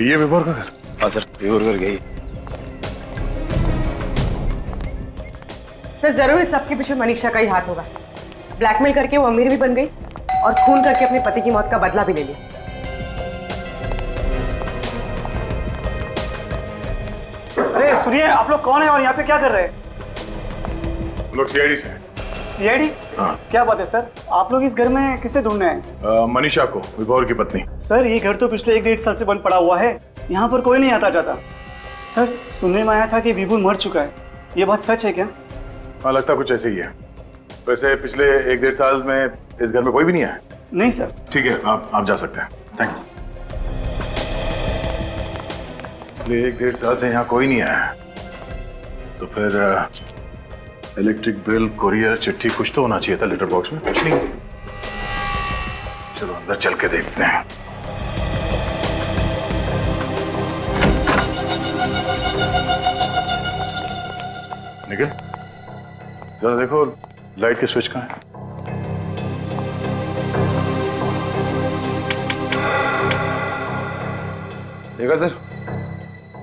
ये विभोर का घर? हाँ सर, प्योर कर गई। सर जरूर इस सबके पीछे मनीषा का ही हाथ होगा। ब्लैकमेल करके वो अमीर भी बन गई और खून करके अपने पति की मौत का बदला भी ले लिया। अरे सुनिए, आप लोग कौन है और यहाँ पे क्या कर रहे हैं? लोग सीआईडी से। सीआईडी? हाँ। क्या बात है सर, आप लोग इस घर में किसे ढूंढने हैं? मनीषा को, विभोर की पत्नी। सर ये घर तो पिछले 1-1.5 साल से बंद पड़ा हुआ है, यहाँ पर कोई नहीं आता जाता। सर सुनने में आया था कि विभुल मर चुका है, ये बात सच है क्या? हाँ, लगता कुछ ऐसे ही है। वैसे पिछले 1-1.5 साल में इस घर में कोई भी नहीं आया? नहीं सर। ठीक है, आप जा सकते हैं। थैंक्स। पिछले 1-1.5 साल से यहाँ कोई नहीं आया, तो फिर इलेक्ट्रिक बिल, कुरियर, चिट्ठी कुछ तो होना चाहिए था लेटर बॉक्स में। कुछ नहीं। चलो अंदर चल के देखते हैं। निखिल, जरा देखो लाइट के स्विच कहाँ है। देखा सर,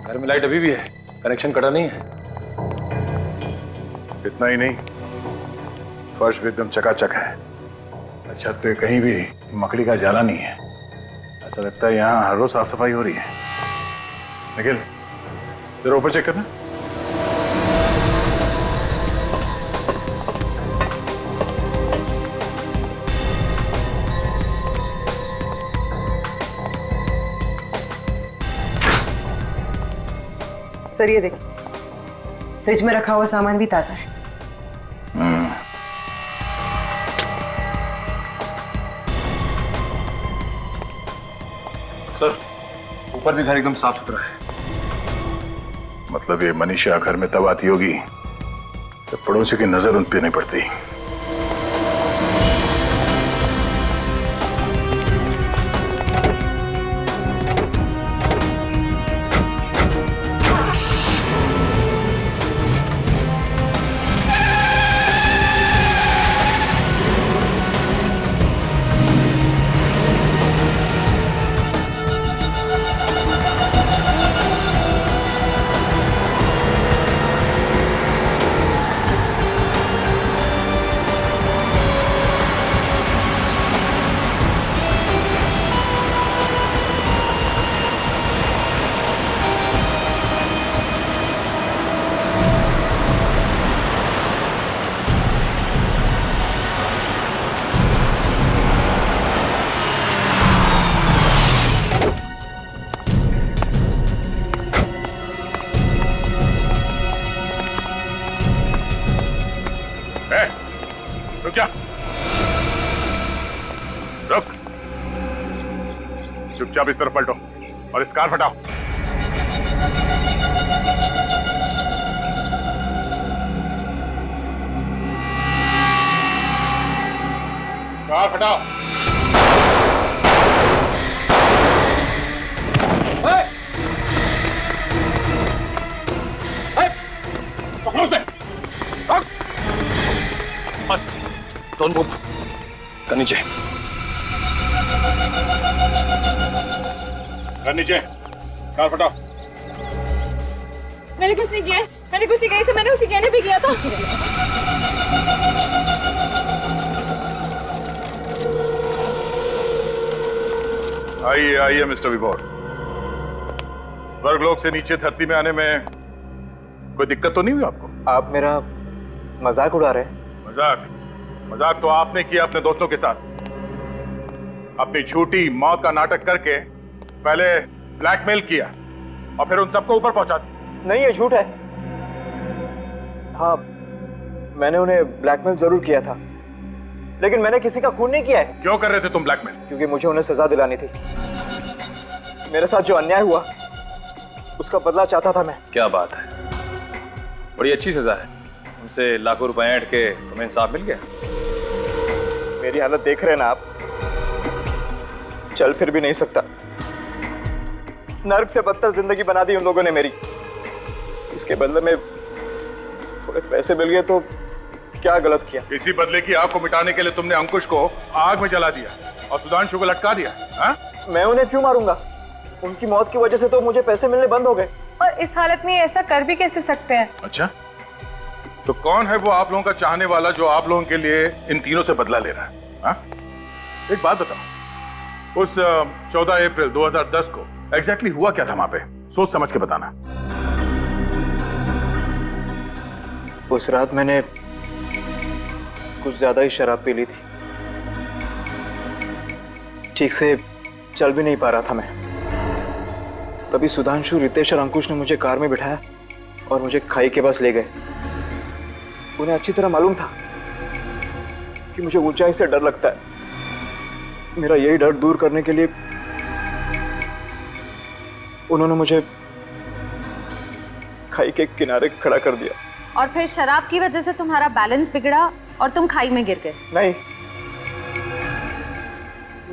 घर में लाइट अभी भी है, कनेक्शन कटा नहीं है। इतना ही नहीं, फर्श भी एकदम चकाचक है। छत पे कहीं भी मकड़ी का जाला नहीं है। ऐसा लगता है यहाँ हर रोज साफ सफाई हो रही है। निखिल, जरा ऊपर चेक करना। सर ये देखो, फ्रिज में रखा हुआ सामान भी ताजा है। सर ऊपर भी घर एकदम साफ सुथरा है। मतलब ये मनीषा घर में तब आती होगी जब पड़ोसी की नजर उन पे नहीं पड़ती। रुक जा, रुक। चुपचाप इस तरफ पलटो और इस कार हटाओ। कार हटाओ। पकड़ो उसे। बस, डोंट मूव। कर नीचे। कर नीचे। कार हटाओ। मैंने कुछ नहीं किया, मैंने कुछ नहीं किया, मैंने उसके कहने भी किया था। आइए आइए मिस्टर विभोर। स्वर्गलोक से नीचे धरती में आने में कोई दिक्कत तो नहीं हुई आपको? आप मेरा मजाक उड़ा रहे हैं? मजाक तो आपने किया अपने दोस्तों के साथ। अपनी झूठी मौत का नाटक करके पहले ब्लैकमेल किया और फिर उन सबको ऊपर पहुंचा दिया। नहीं, ये झूठ है। हाँ, मैंने उन्हें ब्लैकमेल जरूर किया था, लेकिन मैंने किसी का खून नहीं किया है। क्यों कर रहे थे तुम ब्लैकमेल? क्योंकि मुझे उन्हें सजा दिलानी थी। मेरे साथ जो अन्याय हुआ उसका बदला चाहता था मैं। क्या बात है, बड़ी अच्छी सजा है। उनसे लाखों रुपए ऐंठ के तुम्हें इंसाफ मिल गया। मेरी हालत देख रहे हैं ना आप, चल फिर भी नहीं सकता। नर्क से बदतर जिंदगी बना दी उन लोगों ने मेरी। इसके बदले में थोड़े पैसे मिल गए तो क्या गलत किया? इसी बदले की आग को मिटाने के लिए तुमने अंकुश को आग में जला दिया और सुधांशु को लटका दिया। हा? मैं उन्हें क्यों मारूंगा? उनकी मौत की वजह से तो मुझे पैसे मिलने बंद हो गए। और इस हालत में ये ऐसा कर भी कैसे सकते हैं? अच्छा, तो कौन है वो आप लोगों का चाहने वाला जो आप लोगों के लिए इन तीनों से बदला ले रहा है? हाँ? एक बात बताओ, उस 14 अप्रैल 2010 को एग्जैक्टली हुआ क्या था वहां पे? सोच समझ के बताना। उस रात मैंने कुछ ज्यादा ही शराब पी ली थी। ठीक से चल भी नहीं पा रहा था मैं। तभी सुधांशु, रितेश और अंकुश ने मुझे कार में बिठाया और मुझे खाई के पास ले गए। उन्हें अच्छी तरह मालूम था कि मुझे ऊंचाई से डर लगता है। मेरा यही डर दूर करने के लिए उन्होंने मुझे खाई के किनारे खड़ा कर दिया। और फिर शराब की वजह से तुम्हारा बैलेंस बिगड़ा और तुम खाई में गिर गए? नहीं,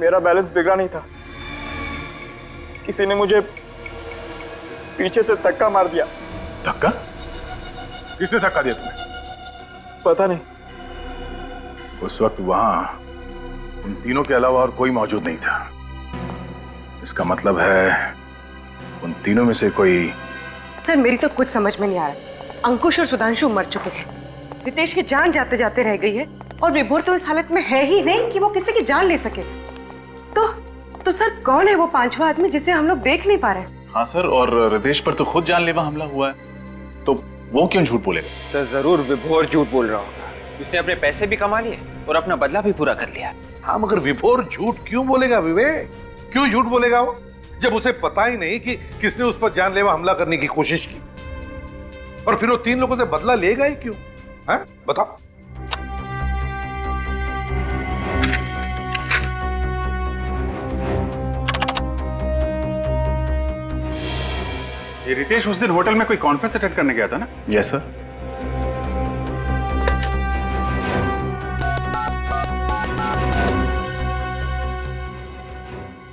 मेरा बैलेंस बिगड़ा नहीं था। किसी ने मुझे पीछे से धक्का मार दिया। धक्का? किसने धक्का दिया तुम्हें? पता नहीं। उस वक्त वहां उन तीनों के अलावा और कोई मौजूद नहीं था। इसका मतलब है उन तीनों में से कोई। सर मेरी तो कुछ समझ में नहीं आ रहा। अंकुश और सुधांशु मर चुके हैं, रितेश की जान जाते जाते रह गई है, और विभोर तो इस हालत में है ही नहीं कि वो किसी की जान ले सके। तो सर कौन है वो पांचवा आदमी जिसे हम लोग देख नहीं पा रहे? हाँ सर, और रितेश पर तो खुद जानलेवा हमला हुआ है, तो वो क्यों झूठ बोलेगा? सर जरूर विभोर झूठ बोल रहा होगा। उसने अपने पैसे भी कमा लिए और अपना बदला भी पूरा कर लिया। हाँ, मगर विभोर झूठ क्यों बोलेगा विवेक? क्यों झूठ बोलेगा वो, जब उसे पता ही नहीं कि किसने उस पर जानलेवा हमला करने की कोशिश की? और फिर वो तीन लोगों से बदला लेगा ही क्यों? हैं? बताओ। ये रितेश उस दिन होटल में कोई कॉन्फ्रेंस अटेंड करने गया था ना? Yes sir.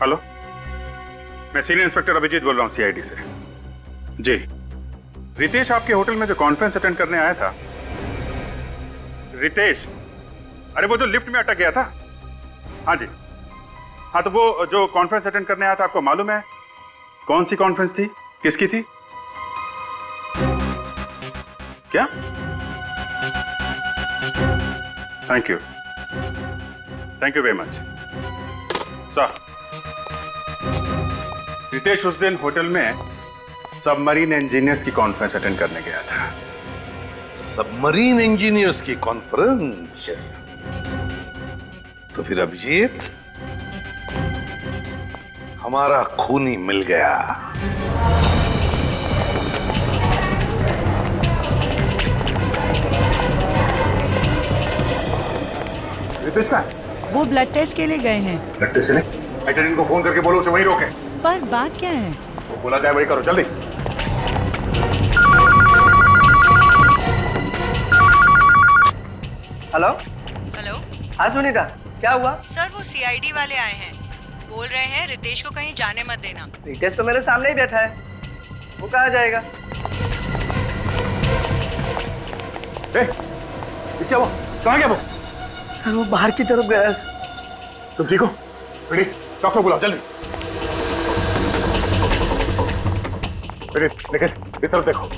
हेलो, मैं सीनियर इंस्पेक्टर अभिजीत बोल रहा हूं सीआईडी से। जी, रितेश आपके होटल में जो कॉन्फ्रेंस अटेंड करने आया था। रितेश, अरे वो जो लिफ्ट में अटक गया था? हाँ जी, हाँ तो वो जो कॉन्फ्रेंस अटेंड करने आया था, आपको मालूम है कौन सी कॉन्फ्रेंस थी, किसकी थी? क्या? Thank you very much sir. Ritesh उस दिन होटल में सबमरीन इंजीनियर्स की कॉन्फ्रेंस अटेंड करने गया था। सबमरीन इंजीनियर्स की कॉन्फ्रेंस? तो फिर अभिजीत, हमारा खूनी मिल गया। रितेश का? वो ब्लड टेस्ट के लिए गए हैं। ब्लड टेस्ट के लिए? अटेंडेंट को फोन करके बोलो उसे वहीं रोके। पर बात क्या है? वो बोला जाए वही करो, जल्दी। हेलो। हेलो। हाँ सुनीता, क्या हुआ? सर वो सीआईडी वाले आए हैं, बोल रहे हैं रितेश को कहीं जाने मत देना। रितेश तो मेरे सामने ही बैठा है, वो कहाँ जाएगा? क्या वो? कहाँ गया वो? सर वो बाहर की तरफ गया है। तुम ठीक हो? रेडी, डॉक्टर बुलाओ जल्दी। निकल, इस तरफ देखो।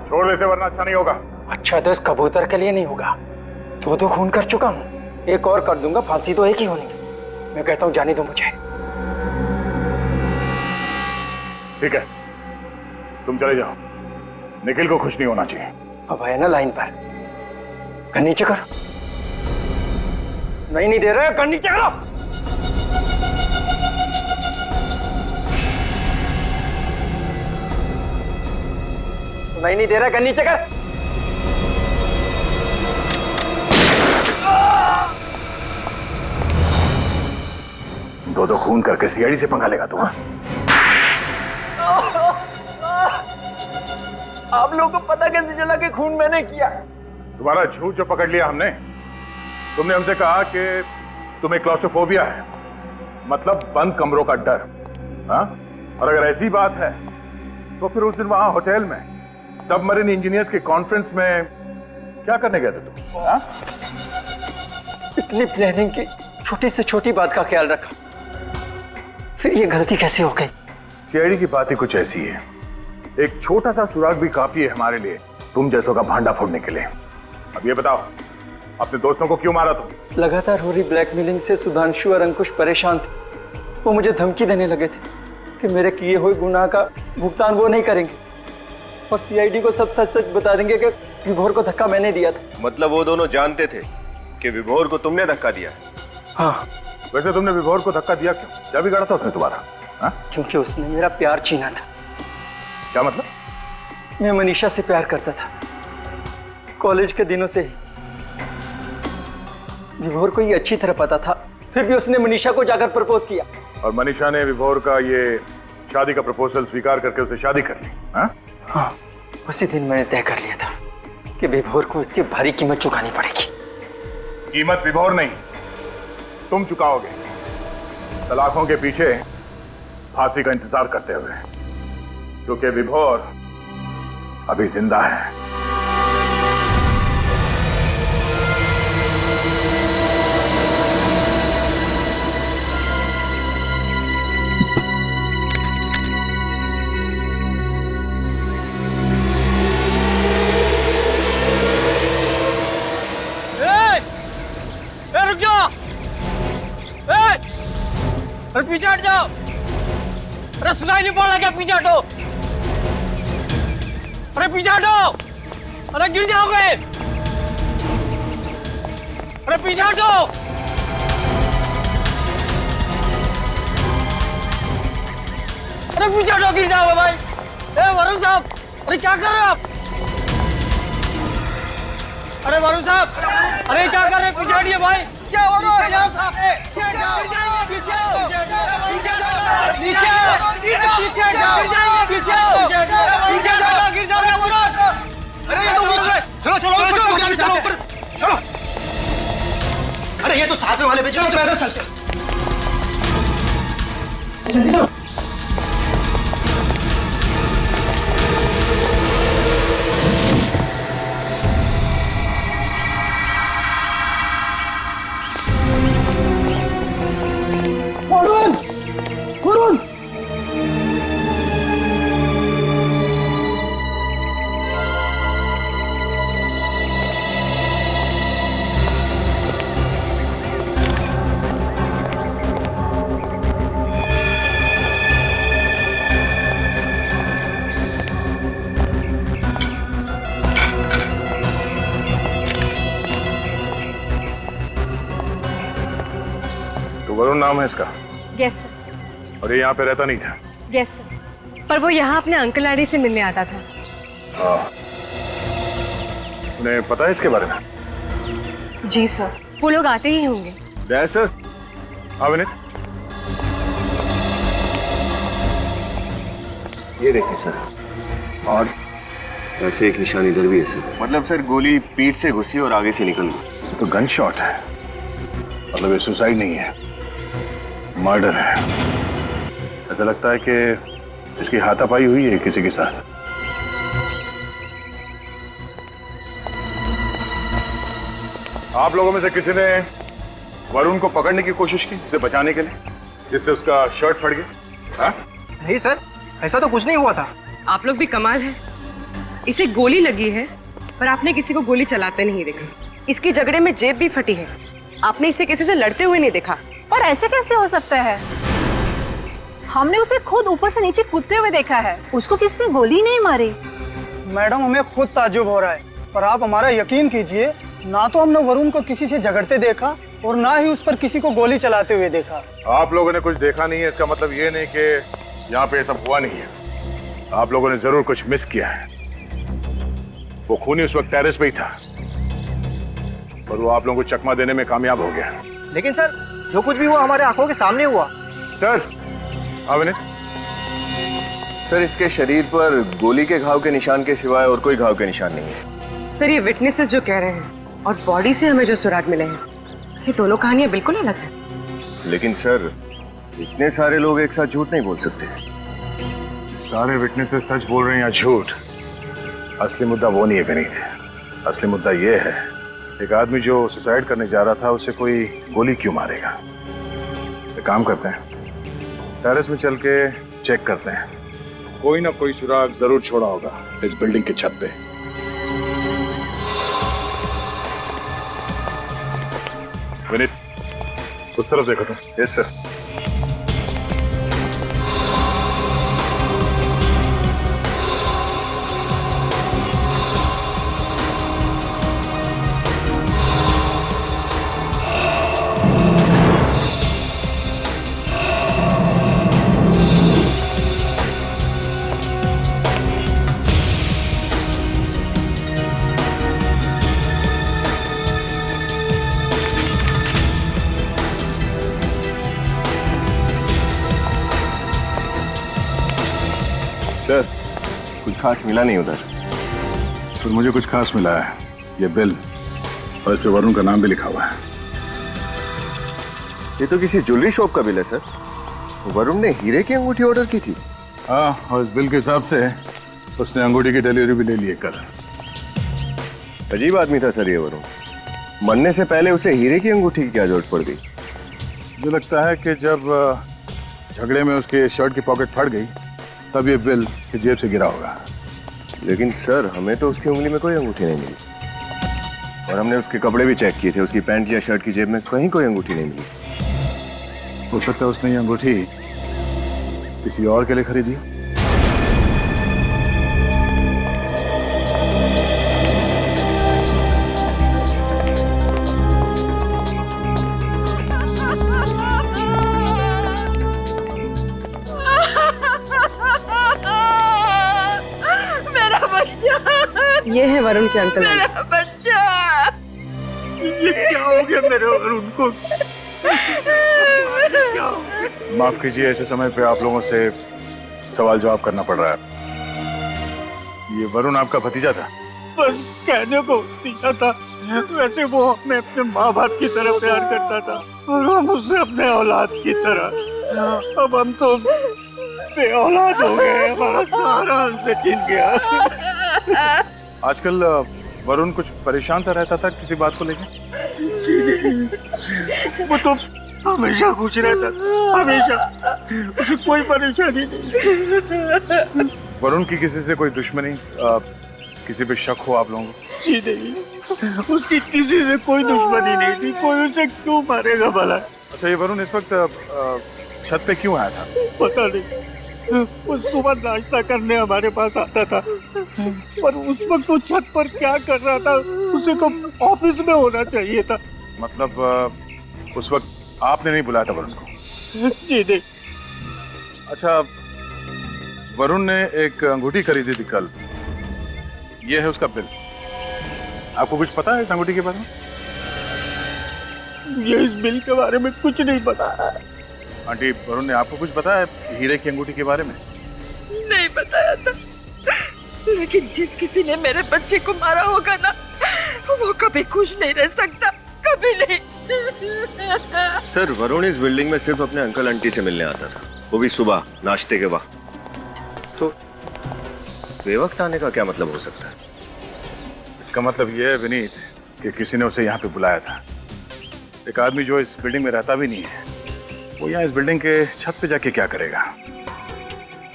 छोड़ दे से, वरना अच्छा नहीं होगा। अच्छा तो इस कबूतर के लिए नहीं होगा। दो खून कर चुका हूँ, एक और कर दूंगा, फांसी तो एक ही होनी है। मैं कहता हूँ जाने दो मुझे। ठीक है, तुम चले जाओ, निखिल को खुश नहीं होना चाहिए। अब है ना लाइन पर, कर नीचे करो। नहीं दे रहे, कर नीचे करो। नहीं दे रहा, कर नीचे कर। दो खून करके सीआईडी से पंगा लेगा तू? आप लोगों को पता कैसे चला कि खून मैंने किया? तुम्हारा झूठ जो पकड़ लिया हमने, तुमने हमसे कहा कि तुम्हें क्लॉस्ट्रोफोबिया है, मतलब बंद कमरों का डर। हाँ? और अगर ऐसी बात है तो फिर उस दिन वहां होटल में सबमरीन इंजीनियर्स के कॉन्फ्रेंस में क्या करने गए थे तुम? हाँ? इतनी प्लानिंग की, छोटी से छोटी बात का ख्याल रखा, फिर ये गलती कैसे हो गई? सीआईडी की बात ही कुछ ऐसी है, एक छोटा सा सुराग भी काफी है हमारे लिए तुम जैसों का भांडा फोड़ने के लिए। अब ये बताओ, अपने दोस्तों को क्यों मारा तुम? लगातार हो रही ब्लैकमेलिंग से सुधांशु और अंकुश परेशान थे। वो मुझे धमकी देने लगे थे कि मेरे किए हुए गुनाह का भुगतान वो नहीं करेंगे और सीआईडी को सब सच सच बता देंगे कि विभोर को धक्का मैंने दिया था। मतलब वो दोनों जानते थे कि विभोर को तुमने धक्का दिया? हाँ। वैसे तुमने विभोर को धक्का दिया क्यों? क्या बिगाड़ा था उसने तुम्हारा? हाँ? क्योंकि उसने मेरा प्यार छीना था। क्या मतलब? मैं मनीषा से प्यार करता था कॉलेज के दिनों से ही। विभोर को ये अच्छी तरह पता था, फिर भी उसने मनीषा को जाकर प्रपोज किया। और मनीषा ने विभोर का ये शादी का प्रपोजल स्वीकार करके उसे शादी कर ली? हाँ? हाँ, उसी दिन मैंने तय कर लिया था कि विभोर को इसकी भारी कीमत चुकानी पड़ेगी। कीमत विभोर नहीं, तुम चुकाओगे, सलाखों के पीछे फांसी का इंतजार करते हुए, क्योंकि विभोर अभी जिंदा है। रुक जाओ! अरे पीछे हट जाओ! अरे सुनाई नहीं पड़ रहा क्या? पीछे हटो! अरे पीछे हटो! अरे गिर जाओगे! अरे पीछे हटो! अरे पीछे हटो, गिर जाओगे भाई! वरुण साहब, अरे क्या कर रहे हो आप? अरे वरुण साहब, अरे क्या कर रहे हैं? पीछे हटिए भाई! अरे ये तो साथ में वाले बेचने से पैदल चलते। जल्दी चलो। वरुण! वरुण! तो वरुण नाम है इसका? Yes sir. और ये यहाँ पे रहता नहीं था? यस सर, पर वो यहाँ अपने अंकल आंटी से मिलने आता था। हाँ। उन्हें पता है इसके बारे में? जी सर, वो लोग आते ही होंगे। सर, हाँ विनीत, ये देखिए सर, और ऐसे एक निशान इधर भी है सर। मतलब सर गोली पीठ से घुसी और आगे से निकल गई। तो गन शॉट है, मतलब ये सुसाइड नहीं है, मर्डर है। ऐसा लगता है कि इसकी हाथापाई हुई है किसी के साथ। आप लोगों में से किसी ने वरुण को पकड़ने की कोशिश की, इसे बचाने के लिए, जिससे उसका शर्ट फट गया? हाँ? नहीं सर, ऐसा तो कुछ नहीं हुआ था। आप लोग भी कमाल है, इसे गोली लगी है पर आपने किसी को गोली चलाते नहीं देखा। इसकी झगड़े में जेब भी फटी है, आपने इसे किसी से लड़ते हुए नहीं देखा। पर ऐसे कैसे हो सकता है? हमने उसे खुद ऊपर से नीचे कूदते हुए देखा है, उसको किसी ने गोली नहीं मारी। मैडम, हमें खुद ताज्जुब हो रहा है, पर आप हमारा यकीन कीजिए, ना तो हमने वरुण को किसी से झगड़ते देखा और ना ही उस पर किसी को गोली चलाते हुए देखा। आप लोगों ने कुछ देखा नहीं है, इसका मतलब ये नहीं कि यहाँ पे ये सब हुआ नहीं है। आप लोगों ने जरूर कुछ मिस किया है। वो खूनी उस वक्त टेरेस पे ही था, पर वो आप लोगों को चकमा देने में कामयाब हो गया। लेकिन सर, जो कुछ भी हुआ हमारे आंखों के सामने हुआ। सर, हाँ विनीत, सर इसके शरीर पर गोली के घाव के निशान के सिवाय और कोई घाव के निशान नहीं है। सर ये विटनेसेस जो कह रहे हैं और बॉडी से हमें जो सुराग मिले हैं, ये दोनों कहानियां बिल्कुल अलग हैं। लेकिन सर इतने सारे लोग एक साथ झूठ नहीं बोल सकते। सारे विटनेसेस सच बोल रहे हैं या झूठ, असली मुद्दा वो नहीं है विनीत। असली मुद्दा ये है, एक आदमी जो सुसाइड करने जा रहा था उसे कोई गोली क्यों मारेगा। एक काम करते हैं, टेरेस में चल के चेक करते हैं, कोई ना कोई सुराग जरूर छोड़ा होगा इस बिल्डिंग की छत पे। विनीत उस तरफ देखो तुम। Yes sir. सर कुछ खास मिला नहीं उधर। तो मुझे कुछ खास मिला है, ये बिल और इस पे वरुण का नाम भी लिखा हुआ है। ये तो किसी ज्वेलरी शॉप का बिल है सर। वरुण ने हीरे की अंगूठी ऑर्डर की थी। हाँ, और इस बिल के हिसाब से उसने अंगूठी की डिलीवरी भी ले ली है कल। अजीब आदमी था सर ये वरुण। मरने से पहले उसे हीरे की अंगूठी की क्या जरूरत पड़ गई। मुझे लगता है कि जब झगड़े में उसके शर्ट की पॉकेट फट गई तब ये बिल की जेब से गिरा होगा। लेकिन सर हमें तो उसकी उंगली में कोई अंगूठी नहीं मिली और हमने उसके कपड़े भी चेक किए थे, उसकी पैंट या शर्ट की जेब में कहीं कोई अंगूठी नहीं मिली। हो सकता है उसने ये अंगूठी किसी और के लिए खरीदी। ये है वरुण के अंकल। मेरा बच्चा। ये क्या हो गया मेरे वरुण को। माफ कीजिए, ऐसे समय पे आप लोगों से सवाल जवाब करना पड़ रहा है। ये वरुण आपका भतीजा था? बस कहने को भतीजा था, वैसे वो हमें अपने माँ बाप की तरह प्यार करता था और हम उससे अपने औलाद की तरह। अब हम तो बेऔलाद हो गए, हमारा सारा हमसे छिन गया। आजकल वरुण कुछ परेशान सा रहता था किसी बात को लेकर? वो तो हमेशा खुश रहता था, हमेशा, उसे कोई परेशानी नहीं। वरुण की किसी से कोई दुश्मनी, किसी पे शक हो आप लोगों को? जी नहीं, उसकी किसी से कोई दुश्मनी नहीं थी, कोई उसे क्यों मारेगा भला। अच्छा, ये वरुण इस वक्त छत पे क्यों आया था? पता नहीं, वो सुबह नाश्ता करने हमारे पास आता था, पर उस वक्त वो छत पर क्या कर रहा था, उसे तो ऑफिस में होना चाहिए था। मतलब उस वक्त आपने नहीं बुलाया था वरुण को? जी नहीं। अच्छा, वरुण ने एक अंगूठी खरीदी थी कल, ये है उसका बिल। आपको कुछ पता है इस अंगूठी के बारे में? ये इस बिल के बारे में कुछ नहीं पता। आंटी, वरुण ने आपको कुछ बताया हीरे की अंगूठी के बारे में? नहीं बताया था, लेकिन जिस किसी ने मेरे बच्चे को मारा होगा ना, वो कभी खुश नहीं रह सकता, कभी नहीं। सर वरुण इस बिल्डिंग में सिर्फ अपने अंकल आंटी से मिलने आता था, वो भी सुबह नाश्ते के वक्त। तो बेवक्त आने का क्या मतलब हो सकता है? इसका मतलब यह है विनीत कि किसी ने उसे यहाँ पे बुलाया था। एक आदमी जो इस बिल्डिंग में रहता भी नहीं है, वो यहाँ इस बिल्डिंग के छत पे जाके क्या करेगा?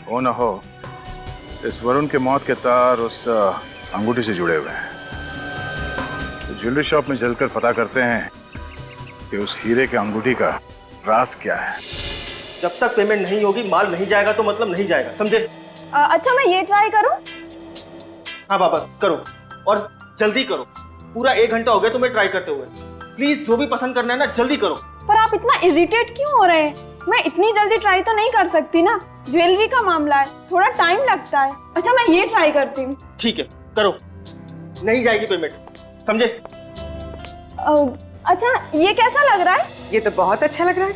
हो ना हो इस वरुण के मौत के तार उस अंगूठी से जुड़े हुए हैं। तो ज्वेलरी शॉप में चलकर पता करते हैं कि उस हीरे के अंगूठी का राज क्या है। जब तक पेमेंट नहीं होगी, माल नहीं जाएगा तो मतलब नहीं जाएगा, समझे? अच्छा, मैं ये ट्राई करूं? हाँ बाबा करो, और जल्दी करो। पूरा 1 घंटा हो गया तुम्हें ट्राई करते हुए। प्लीज जो भी पसंद करना है ना, जल्दी करो। पर आप इतना इरिटेट क्यों हो रहे हैं? मैं इतनी जल्दी ट्राई तो नहीं कर सकती ना, ज्वेलरी का मामला है, थोड़ा टाइम लगता है। अच्छा, मैं ये ट्राई करती हूँ। ठीक है, करो। नहीं जाएगी पेमेंट, समझे? अच्छा, ये कैसा लग रहा है? ये तो बहुत अच्छा लग रहा है।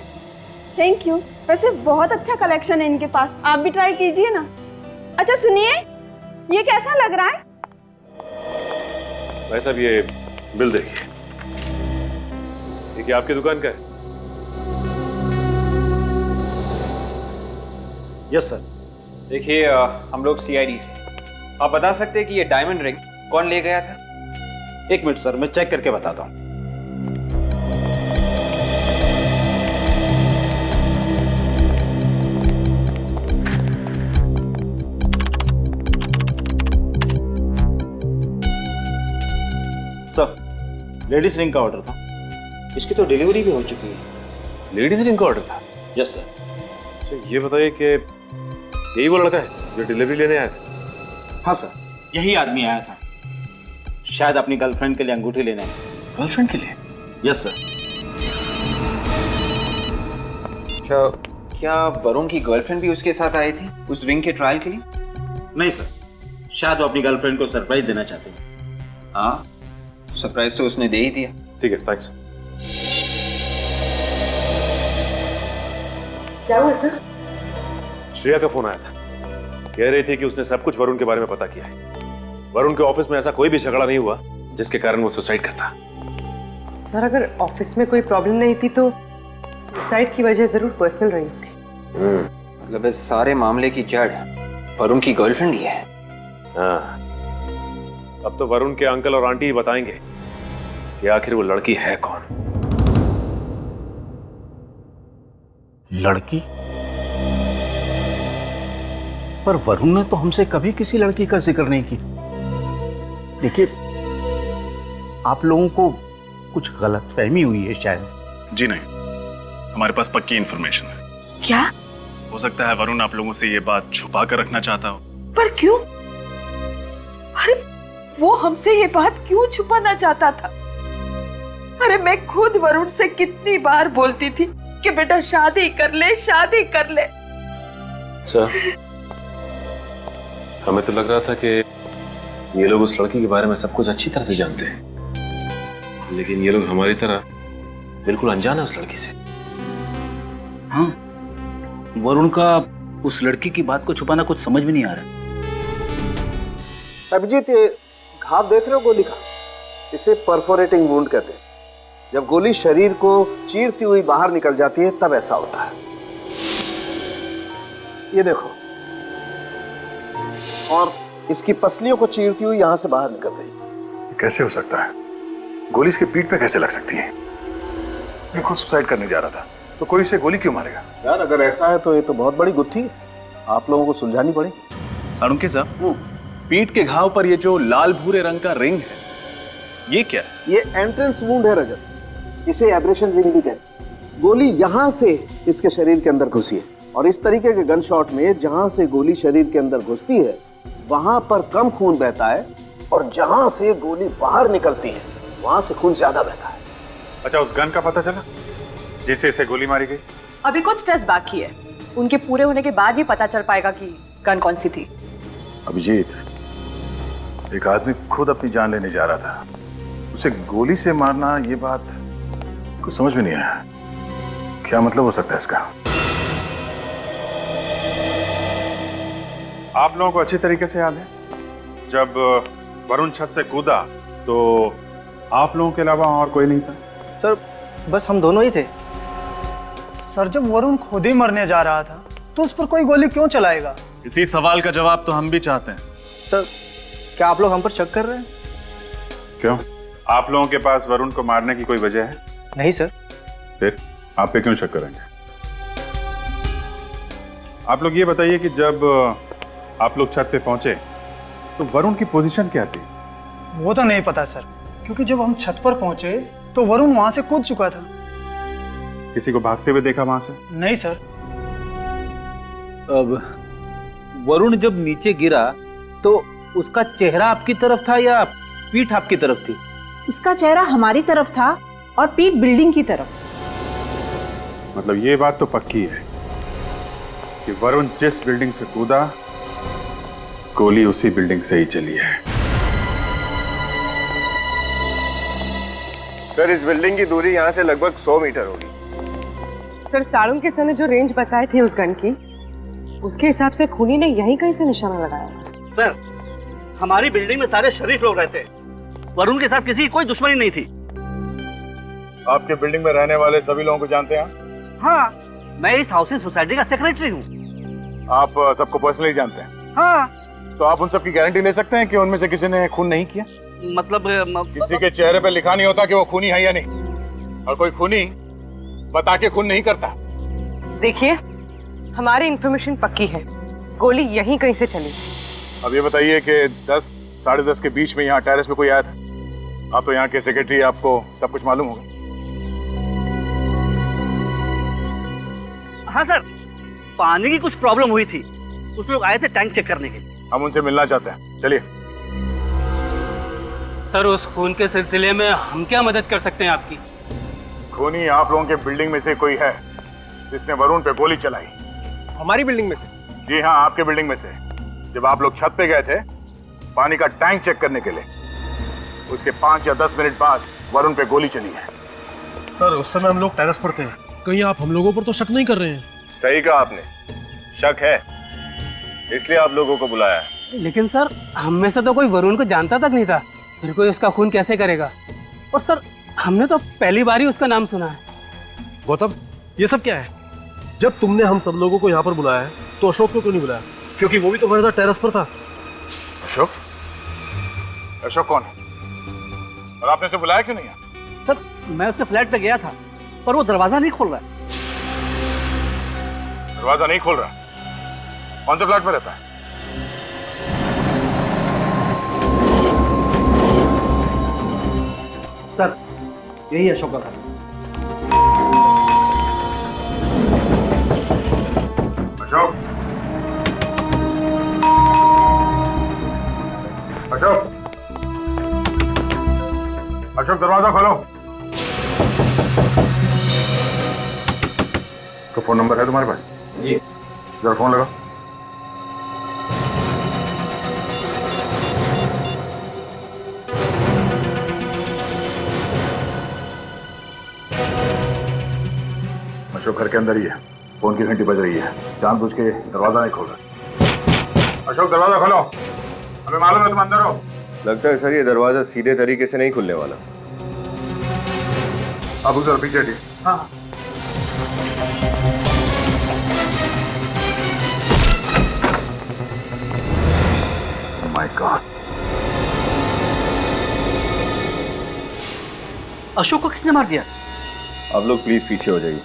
Thank you. वैसे बहुत अच्छा कलेक्शन है इनके पास, आप भी ट्राई कीजिए ना। अच्छा सुनिए, ये कैसा लग रहा है? भाई साहब ये बिल देखिए। ये क्या आपकी दुकान का है? Yes sir. देखिए हम लोग सीआईडी से, आप बता सकते हैं कि ये डायमंड रिंग कौन ले गया था? एक मिनट सर, मैं चेक करके बताता हूँ। सर, लेडीज रिंग का ऑर्डर था। इसकी तो डिलीवरी भी हो चुकी है। लेडीज रिंग का ऑर्डर था? Yes sir. अच्छा ये बताइए कि यही वो लड़का है जो डिलीवरी लेने आया था? हाँ सर, यही आदमी आया था, शायद अपनी गर्लफ्रेंड के लिए अंगूठी लेने। गर्लफ्रेंड के लिए? Yes sir. अच्छा, क्या वरुण की गर्लफ्रेंड भी उसके साथ आई थी उस रिंग के ट्रायल के लिए? नहीं सर, शायद वो अपनी गर्लफ्रेंड को सरप्राइज देना चाहते हैं। हाँ, सरप्राइज तो उसने दे ही दिया। ठीक है, थैंक्स। क्या हुआ सर? श्रेया का फोन आया था, कह रही थी कि उसने सब कुछ वरुण के बारे में पता किया है। वरुण के ऑफिस में ऐसा कोई भी झगड़ा नहीं हुआ जिसके कारण वो सुसाइड करता। सर अगर ऑफिस में कोई प्रॉब्लम नहीं थी तो सुसाइड की वजह जरूर पर्सनल रही होगी। मतलब इस सारे मामले की जड़ वरुण की गर्लफ्रेंड ही है। हाँ, अब तो वरुण के अंकल और आंटी ही बताएंगे कि आखिर वो लड़की है कौन। लड़की? पर वरुण ने तो हमसे कभी किसी लड़की का जिक्र नहीं की। देखिए, आप लोगों को कुछ गलतफहमी हुई है शायद। जी नहीं, हमारे पास पक्की इंफॉर्मेशन है। क्या? हो सकता है वरुण आप लोगों से ये बात छुपा कर रखना चाहता हो। पर क्यों? अरे वो हमसे ये बात क्यों छुपाना चाहता था? अरे मैं खुद वरुण से कितनी बार बोलती थी कि बेटा शादी कर ले, शादी कर ले। सर, हमें तो लग रहा था कि ये लोग उस लड़की के बारे में सब कुछ अच्छी तरह से जानते हैं, लेकिन ये लोग हमारी तरह बिल्कुल अनजान है उस लड़की से। हाँ, वरुण का उस लड़की की बात को छुपाना कुछ समझ में नहीं आ रहा। अभिजीत, ये घाव देख रहे हो गोली का? इसे परफोरेटिंग वुंड कहते हैं। जब गोली शरीर को चीरती हुई बाहर निकल जाती है तब ऐसा होता है। ये देखो, और इसकी पसलियों को चीरती हुई यहां से बाहर निकल गई। कैसे हो सकता है? गोली इसके पीठ पे कैसे लग सकती है? मैं खुद सुसाइड करने जा रहा था, तो कोई इसे गोली क्यों मारेगा? यार अगर ऐसा है तो ये तो बहुत बड़ी गुत्थी है, आप लोगों को सुलझानी पड़ेगी। साळुंखे साहब, पीठ के घाव पर ये जो लाल भूरे रंग का रिंग है, ये क्या है? ये एंट्रेंस वुंड है रजत, इसे एब्रेशन रिंग भी कहते हैं। गोली यहां से इसके शरीर के अंदर घुसी है, और इस तरीके के गन शॉट में जहां से गोली शरीर के अंदर घुसती है वहां पर कम खून बहता है, और जहां से गोली बाहर निकलती है वहां से खून ज्यादा बहता है। अच्छा, उस गन का पता चला जिससे इसे गोली मारी गई? अभी कुछ टेस्ट बाकी है, उनके पूरे होने के बाद ही पता चल पाएगा कि गन कौन सी थी। अभिजीत, एक आदमी खुद अपनी जान लेने जा रहा था, उसे गोली से मारना, ये बात कुछ समझ में नहीं आया। क्या मतलब हो सकता है इसका? आप लोगों को अच्छी तरीके से याद है जब वरुण छत से कूदा तो आप लोगों के अलावा और कोई नहीं था? सर बस हम दोनों ही थे। सर जब वरुण खुद ही मरने जा रहा था तो उस पर कोई गोली क्यों चलाएगा? इसी सवाल का जवाब तो हम भी चाहते हैं। सर क्या आप लोग हम पर शक कर रहे हैं? क्यों? आप लोगों के पास वरुण को मारने की कोई वजह है? नहीं सर। फिर आप पे क्यों शक करेंगे? आप लोग ये बताइए कि जब आप लोग छत पे पहुंचे तो वरुण की पोजीशन क्या थी? वो तो नहीं पता सर, क्योंकि जब हम छत पर पहुंचे तो वरुण वहां से कूद चुका था। किसी को भागते हुए देखा वहां से? नहीं सर। अब वरुण जब नीचे गिरा तो उसका चेहरा आपकी तरफ था या पीठ आपकी तरफ थी? उसका चेहरा हमारी तरफ था और पीठ बिल्डिंग की तरफ। मतलब ये बात तो पक्की है कि वरुण जिस बिल्डिंग से कूदा गोली उसी बिल्डिंग से ही चली है। सर इस बिल्डिंग की दूरी यहाँ से लगभग 100 मीटर होगी। सर साळुंखे सर ने जो रेंज बताए थे उस गन की उसके हिसाब से खूनी ने यहीं कहीं से निशाना लगाया। सर, हमारी बिल्डिंग में सारे शरीफ लोग रहते हैं। वरुण के साथ किसी की कोई दुश्मनी नहीं थी। आपके बिल्डिंग में रहने वाले सभी लोगों को जानते हैं? हाँ, मैं इस हाउसिंग सोसाइटी का सेक्रेटरी हूँ। आप सबको पर्सनली जानते हैं? हाँ। तो आप उन सब की गारंटी ले सकते हैं कि उनमें से किसी ने खून नहीं किया? मतलब किसी के चेहरे पे लिखा नहीं होता कि वो खूनी है या नहीं, और कोई खूनी बता के खून नहीं करता। देखिए, हमारी इंफॉर्मेशन पक्की है, गोली यहीं कहीं से चली। अब ये बताइए कि 10 साढ़े 10 के बीच में यहाँ टेरेस पे कोई आया था? आप तो यहाँ के सेक्रेटरी, आपको सब कुछ मालूम होगा। हाँ सर, पानी की कुछ प्रॉब्लम हुई थी, कुछ लोग आए थे टैंक चेक करने के लिए। हम उनसे मिलना चाहते हैं, चलिए। सर, उस खून के सिलसिले में हम क्या मदद कर सकते हैं आपकी? खूनी आप लोगों के बिल्डिंग में से कोई है जिसने वरुण पे गोली चलाई। हमारी बिल्डिंग में से? जी हाँ, आपके बिल्डिंग में से। जब आप लोग छत पे गए थे पानी का टैंक चेक करने के लिए, उसके 5 या 10 मिनट बाद वरुण पे गोली चली है। सर, उस समय हम लोग टेरेस पर थे। कहीं आप हम लोगों पर तो शक नहीं कर रहे हैं? सही कहा आपने, शक है, इसलिए आप लोगों को बुलाया है। लेकिन सर, हम में से तो कोई वरुण को जानता तक नहीं था, फिर कोई उसका खून कैसे करेगा? और सर, हमने तो पहली बार ही उसका नाम सुना है। गौतम, ये सब क्या है? जब तुमने हम सब लोगों को यहाँ पर बुलाया है तो अशोक को क्यों नहीं बुलाया? क्योंकि वो भी तो हमारे साथ टेरेस पर था। अशोक? अशोक कौन है? और आपने उसे बुलाया क्यों नहीं है? सर, मैं उसके फ्लैट पे गया था, पर वो दरवाजा नहीं खोल रहा। दरवाजा नहीं खोल रहा? कौन से फ्लैट में रहता है? सर, यही अशोक का घर। अशोक, अशोक, अशोक, दरवाजा खोलो। तो फोन नंबर है तुम्हारे पास? जी। जरा फोन लगा। अशोक घर के अंदर ही है, फोन की घंटी बज रही है, जानबूझ के दरवाजा नहीं खोल रहा। अशोक, दरवाजा खोलो, हमें मालूम है तुम अंदर हो। लगता है सर ये दरवाजा सीधे तरीके से नहीं खुलने वाला। अब उधर पीछे हटिए। हाँ। माय गॉड, अशोक को किसने मार दिया? आप लोग प्लीज पीछे हो जाइए।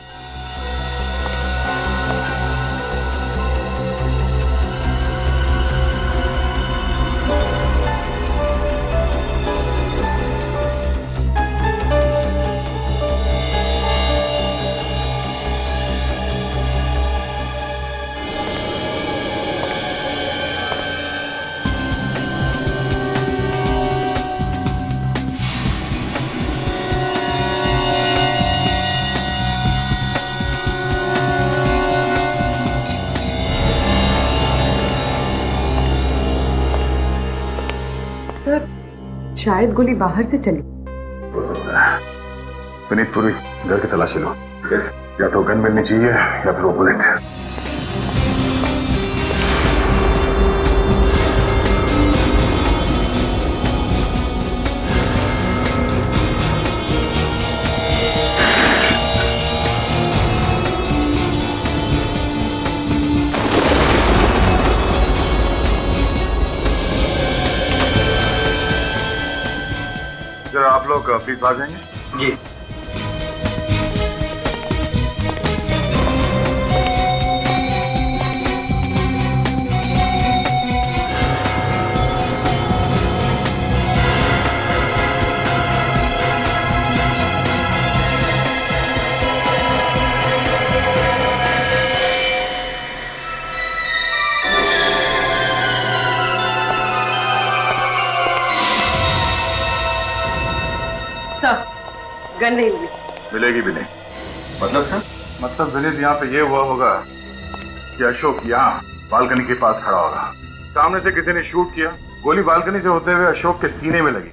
शायद गोली बाहर से चली। हो सकता है। विनीत, पूरी घर की तलाशी लो। या तो गन मिलनी चाहिए या फिर वो बुलेट। जरा आप लोग प्लीज आ जाएंगे। जी। गन नहीं मिली। मिलेगी भी नहीं। मतलब सर? मतलब विनीत, यहाँ पे ये हुआ होगा कि अशोक यहाँ बालकनी के पास खड़ा होगा, सामने से किसी ने शूट किया, गोली बालकनी से होते हुए अशोक के सीने में लगी,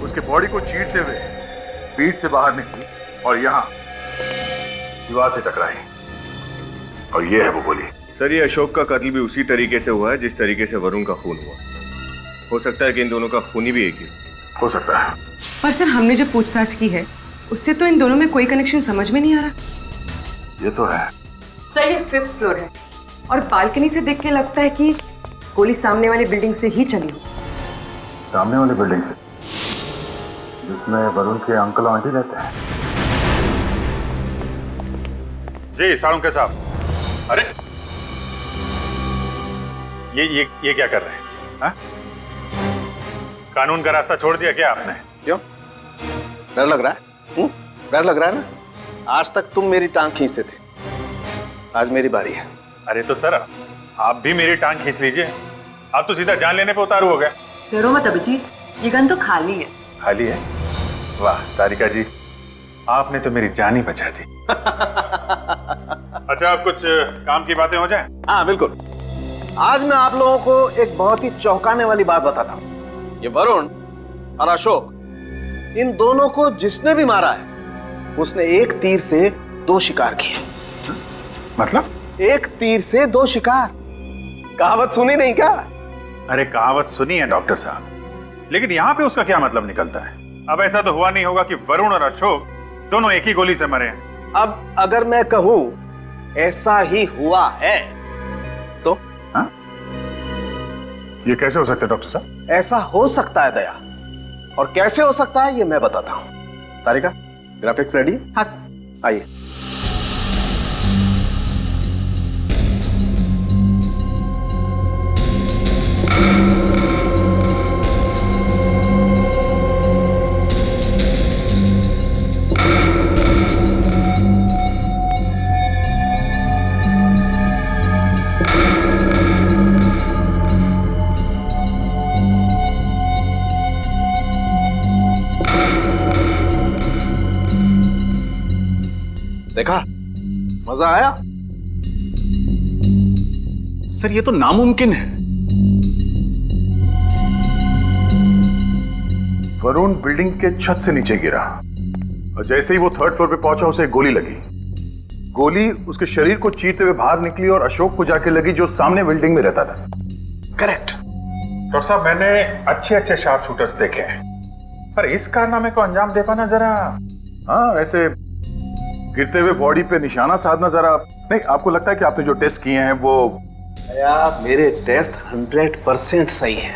उसके बॉडी को चीरते हुए पीठ से बाहर निकली और यहाँ दीवार से टकराई, और ये है वो गोली। सर ये अशोक का कत्ल भी उसी तरीके से हुआ है जिस तरीके से वरुण का खून हुआ। हो सकता है कि इन दोनों का खूनी भी एक ही हो सकता है। पर सर हमने जो पूछताछ की है उससे तो इन दोनों में कोई कनेक्शन समझ में नहीं आ रहा। ये तो है। सर ये 5th फ्लोर है और बालकनी से देख के लगता है कि गोली सामने वाली बिल्डिंग से ही चली। सामने वाली बिल्डिंग से जिसमें वरुण के अंकल आंटी रहते हैं। जी साळुंके साहब। अरे ये क्या कर रहे हैं? हा? कानून का रास्ता छोड़ दिया क्या आपने? क्यों? डर लग रहा है? डर लग रहा है ना? आज तक तुम मेरी टांग खींचते थे, आज मेरी बारी है। अरे तो सर आप भी मेरी टांग खींच लीजिए। आप तो सीधा जान लेने पे उतारू हो गए। डरो मत अभिजीत, ये गन तो खाली है। खाली है? वाह तारिका जी, आपने तो मेरी जान ही बचा दी। अच्छा अब कुछ काम की बातें हो जाएं? हाँ बिल्कुल। आज मैं आप लोगों को एक बहुत ही चौंकाने वाली बात बताता हूँ। ये वरुण और अशोक, इन दोनों को जिसने भी मारा है उसने एक तीर से 2 शिकार किए। मतलब? एक तीर से 2 शिकार। कहावत सुनी नहीं क्या? अरे कहावत सुनी है डॉक्टर साहब, लेकिन यहाँ पे उसका क्या मतलब निकलता है? अब ऐसा तो हुआ नहीं होगा कि वरुण और अशोक दोनों एक ही गोली से मरे हैं। अब अगर मैं कहूं ऐसा ही हुआ है तो? हाँ? ये कैसे हो सकता है डॉक्टर साहब? ऐसा हो सकता है दया, और कैसे हो सकता है ये मैं बताता हूं। तारिका, ग्राफिक्स रेडी? हाँ सर। आइए। देखा, मजा आया? सर ये तो नामुमकिन है। वरुण बिल्डिंग के छत से नीचे गिरा और जैसे ही वो 3rd फ्लोर पे पहुंचा उसे एक गोली लगी। गोली उसके शरीर को चीरते हुए बाहर निकली और अशोक को जाके लगी जो सामने बिल्डिंग में रहता था। करेक्ट। डॉक्टर साहब मैंने अच्छे शार्प शूटर्स देखे हैं, पर इस कारनामे को अंजाम दे पाना जरा, हाँ वैसे गिरते हुए बॉडी पे निशाना साधना जरा नहीं। आपको लगता है कि आपने जो टेस्ट किए हैं वो? यार मेरे टेस्ट 100% सही है,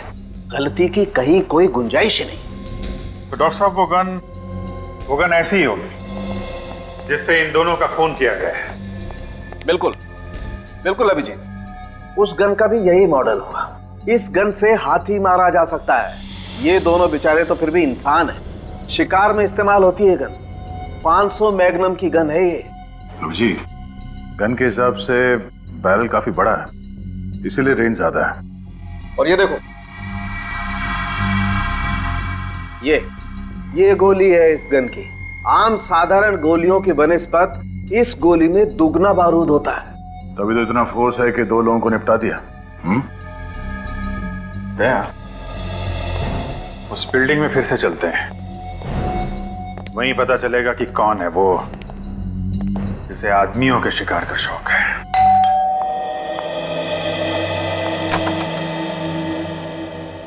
गलती की कहीं कोई गुंजाइश ही नहीं। तो डॉक्टर साहब वो गन ऐसी ही होगी जिससे इन दोनों का खून किया गया है। बिल्कुल बिल्कुल अभिजीत, उस गन का भी यही मॉडल होगा। इस गन से हाथी मारा जा सकता है। ये दोनों बेचारे तो फिर भी इंसान है। शिकार में इस्तेमाल होती है गन। 500 मैग्नम की गन है ये। अभिजीत, गन के हिसाब से बैरल काफी बड़ा है, इसीलिए रेंज ज्यादा है। और ये देखो, ये गोली है इस गन की। आम साधारण गोलियों की बनस्पत इस गोली में दुगना बारूद होता है। तभी तो इतना फोर्स है कि 2 लोगों को निपटा दिया। दया, उस बिल्डिंग में फिर से चलते हैं, वहीं पता चलेगा कि कौन है वो जिसे आदमियों के शिकार का शौक है।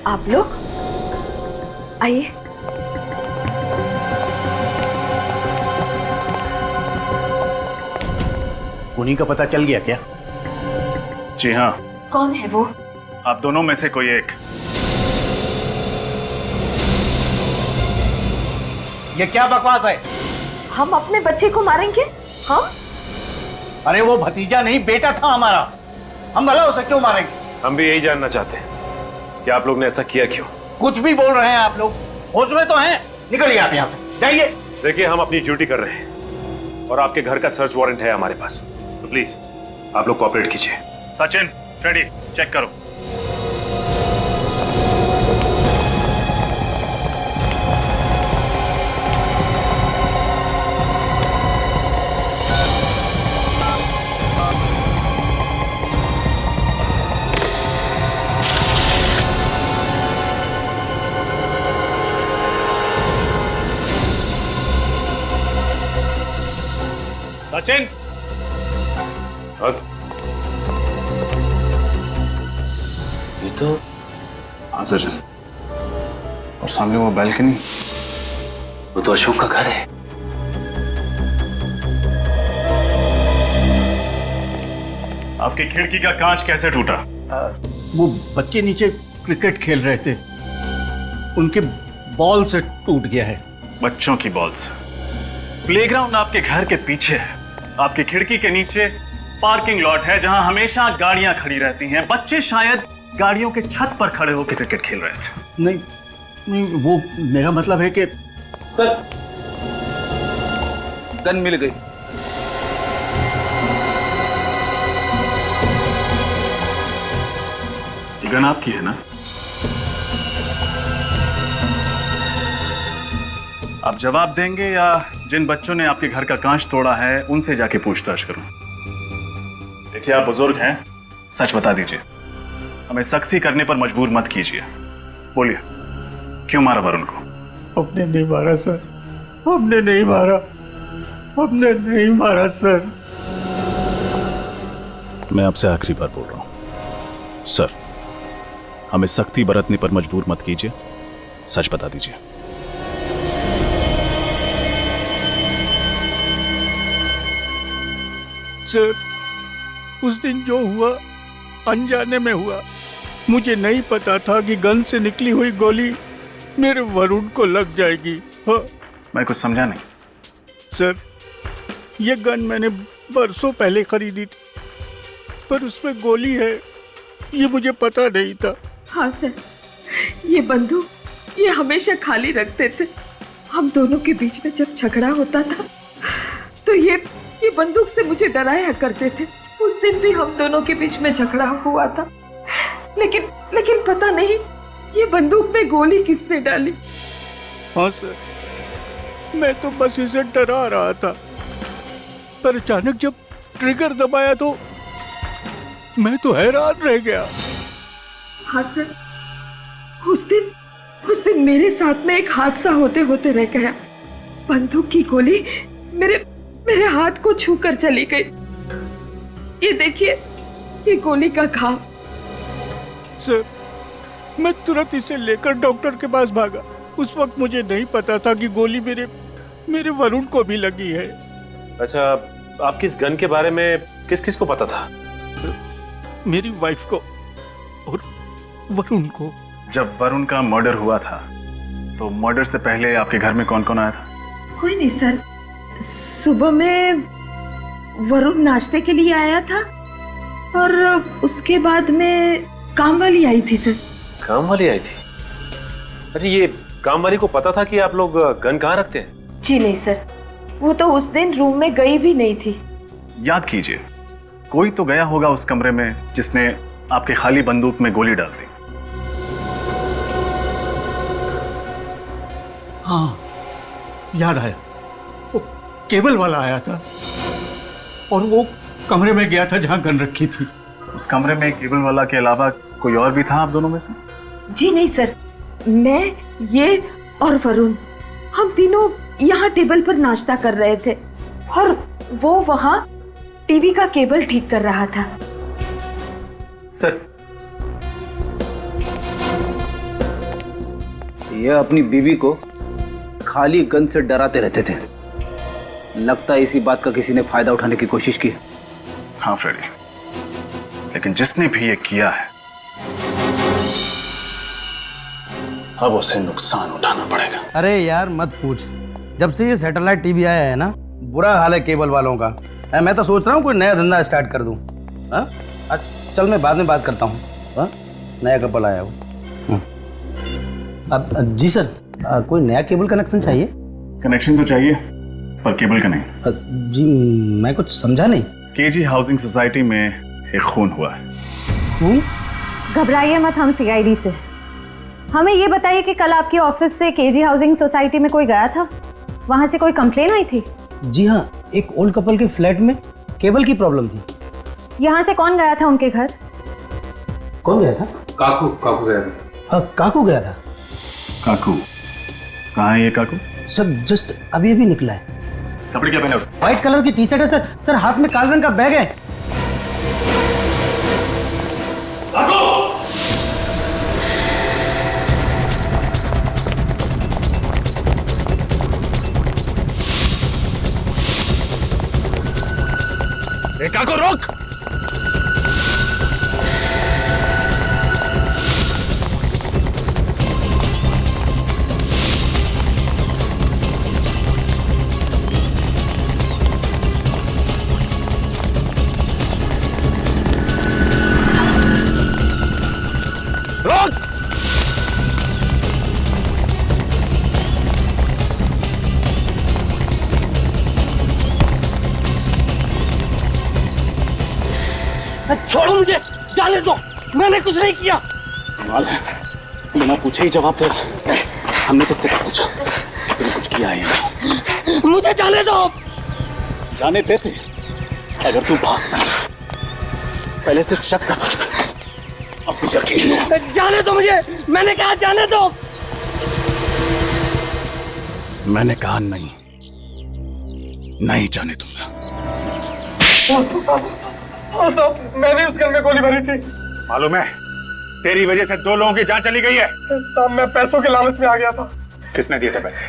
आप लोग आइए। उन्हीं का पता चल गया क्या? जी हाँ। कौन है वो? आप दोनों में से कोई एक। ये क्या बकवास है? हम अपने बच्चे को मारेंगे? हाँ? अरे वो भतीजा नहीं, बेटा था हमारा। हम भला उसे क्यों मारेंगे? हम भी यही जानना चाहते हैं कि आप लोग ने ऐसा किया क्यों। कुछ भी बोल रहे हैं आप लोग, होश में तो हैं? निकलिए आप यहाँ से, जाइए। देखिए हम अपनी ड्यूटी कर रहे हैं और आपके घर का सर्च वारंट है हमारे पास, तो प्लीज आप लोग कोऑपरेट कीजिए। सचिन, फ्रेडी, चेक करो। सचिन, तो हाँ सचिन, और सामने वो बैल्कनी, वो तो अशोक का घर है। आपकी खिड़की का कांच कैसे टूटा? वो बच्चे नीचे क्रिकेट खेल रहे थे, उनके बॉल से टूट गया है। बच्चों की बॉल से? प्लेग्राउंड आपके घर के पीछे है, आपकी खिड़की के नीचे पार्किंग लॉट है जहां हमेशा गाड़ियां खड़ी रहती हैं। बच्चे शायद गाड़ियों के छत पर खड़े होकर क्रिकेट खेल रहे थे। नहीं नहीं, वो मेरा मतलब है कि सर, गन मिल गई। ये गन आपकी है ना? आप जवाब देंगे या जिन बच्चों ने आपके घर का कांच तोड़ा है उनसे जाके पूछताछ करूं? देखिए, आप बुजुर्ग हैं, सच बता दीजिए, हमें सख्ती करने पर मजबूर मत कीजिए। बोलिए, क्यों मारा वरुण को? हमने नहीं मारा सर, हमने नहीं मारा, हमने नहीं मारा सर। मैं आपसे आखिरी बार बोल रहा हूं सर, हमें सख्ती बरतने पर मजबूर मत कीजिए, सच बता दीजिए। सर, उस दिन जो हुआ अनजाने में हुआ। मुझे नहीं पता था कि गन से निकली हुई गोली मेरे वरुण को लग जाएगी। हाँ। मैं कुछ समझा नहीं। सर, ये गन मैंने बरसों पहले खरीदी थी, पर उसमें गोली है ये मुझे पता नहीं था। हाँ सर, ये बंदूक ये हमेशा खाली रखते थे। हम दोनों के बीच में जब झगड़ा होता था तो ये बंदूक से मुझे डराया करते थे। उस दिन भी हम दोनों के बीच में झगड़ा हुआ था, लेकिन पता नहीं ये बंदूक में गोली किसने डाली। हाँ सर, मैं तो बस इसे डरा रहा था, पर अचानक जब ट्रिगर दबाया तो मैं तो हैरान रह गया। हाँ सर, उस दिन मेरे साथ में एक हादसा होते होते रह गया। बंदूक की गोली मेरे हाथ को छूकर चली गई। ये देखिए, ये गोली का घाव। सर, मैं तुरंत इसे लेकर डॉक्टर के पास भागा। उस वक्त मुझे नहीं पता था कि गोली मेरे वरुण को भी लगी है। अच्छा, आपकी इस गन के बारे में किस किस को पता था? मेरी वाइफ को और वरुण को। जब वरुण का मर्डर हुआ था तो मर्डर से पहले आपके घर में कौन कौन आया था? कोई नहीं सर, सुबह में वरुण नाश्ते के लिए आया था और उसके बाद में काम वाली आई थी सर। काम वाली आई थी? अच्छा, ये काम वाली को पता था कि आप लोग गन कहाँ रखते हैं? जी नहीं सर, वो तो उस दिन रूम में गई भी नहीं थी। याद कीजिए, कोई तो गया होगा उस कमरे में जिसने आपके खाली बंदूक में गोली डाल दी। हाँ, याद आया, वो केबल वाला आया था और वो कमरे में गया था जहां गन रखी थी। उस कमरे में केबल वाला के अलावा कोई और भी था आप दोनों में से? जी नहीं सर, मैं, ये और वरुण, हम तीनों यहाँ टेबल पर नाश्ता कर रहे थे और वो वहाँ टीवी का केबल ठीक कर रहा था। सर, ये अपनी बीवी को खाली गन से डराते रहते थे। लगता है इसी बात का किसी ने फायदा उठाने की कोशिश की। हाँ फ्रेडी, लेकिन जिसने भी ये किया है अब उसे नुकसान उठाना पड़ेगा। अरे यार मत पूछ, जब से ये सैटेलाइट टीवी आया है ना, बुरा हाल है केबल वालों का। मैं तो सोच रहा हूँ कोई नया धंधा स्टार्ट कर दूँ। चल मैं बाद में बात करता हूँ। नया कपल आया हो। अब जी सर, कोई नया केबल कनेक्शन चाहिए? कनेक्शन तो चाहिए, पर केबल का नहीं। जी मैं कुछ समझा नहीं। केजी हाउसिंग सोसाइटी में एक खून हुआ है। खून? घबराइए मत, हम सीआईडी से। हमें ये बताइए कि कल आपके ऑफिस से केजी हाउसिंग सोसाइटी में कोई गया था? वहाँ से कोई कंप्लेन आई थी? जी हाँ, एक ओल्ड कपल के फ्लैट में केबल की प्रॉब्लम थी। यहाँ से कौन गया था उनके घर? कौन गया था? काकू गया था। हाँ, काकू गया था। काकू? कहाँ है ये काकू? सर जस्ट अभी निकला है। कपड़े क्या पहने उसने? व्हाइट कलर की टी शर्ट है सर। सर हाथ में काले रंग का बैग है। रेखा को रोक। रोक। छोड़ो मुझे, जाने दो, मैंने कुछ नहीं किया। कमाल है, बिना पूछे ही जवाब दे रहा। हमने तुझसे क्या पूछा? तूने कुछ किया है या नहीं? मुझे जाने दो। जाने देते अगर तू भागता। पहले सिर्फ शक था तुझ पे, अब तुझे यकीन है। जाने दो मुझे, मैंने कहा जाने दो। मैंने कहा नहीं, नहीं जाने दूंगा। हाँ साहब, मैंने उस घर में गोली भरी थी। मालूम है, तेरी वजह से 2 लोगों की जान चली गई है। साहब मैं पैसों के लालच में आ गया था। किसने दिए थे पैसे?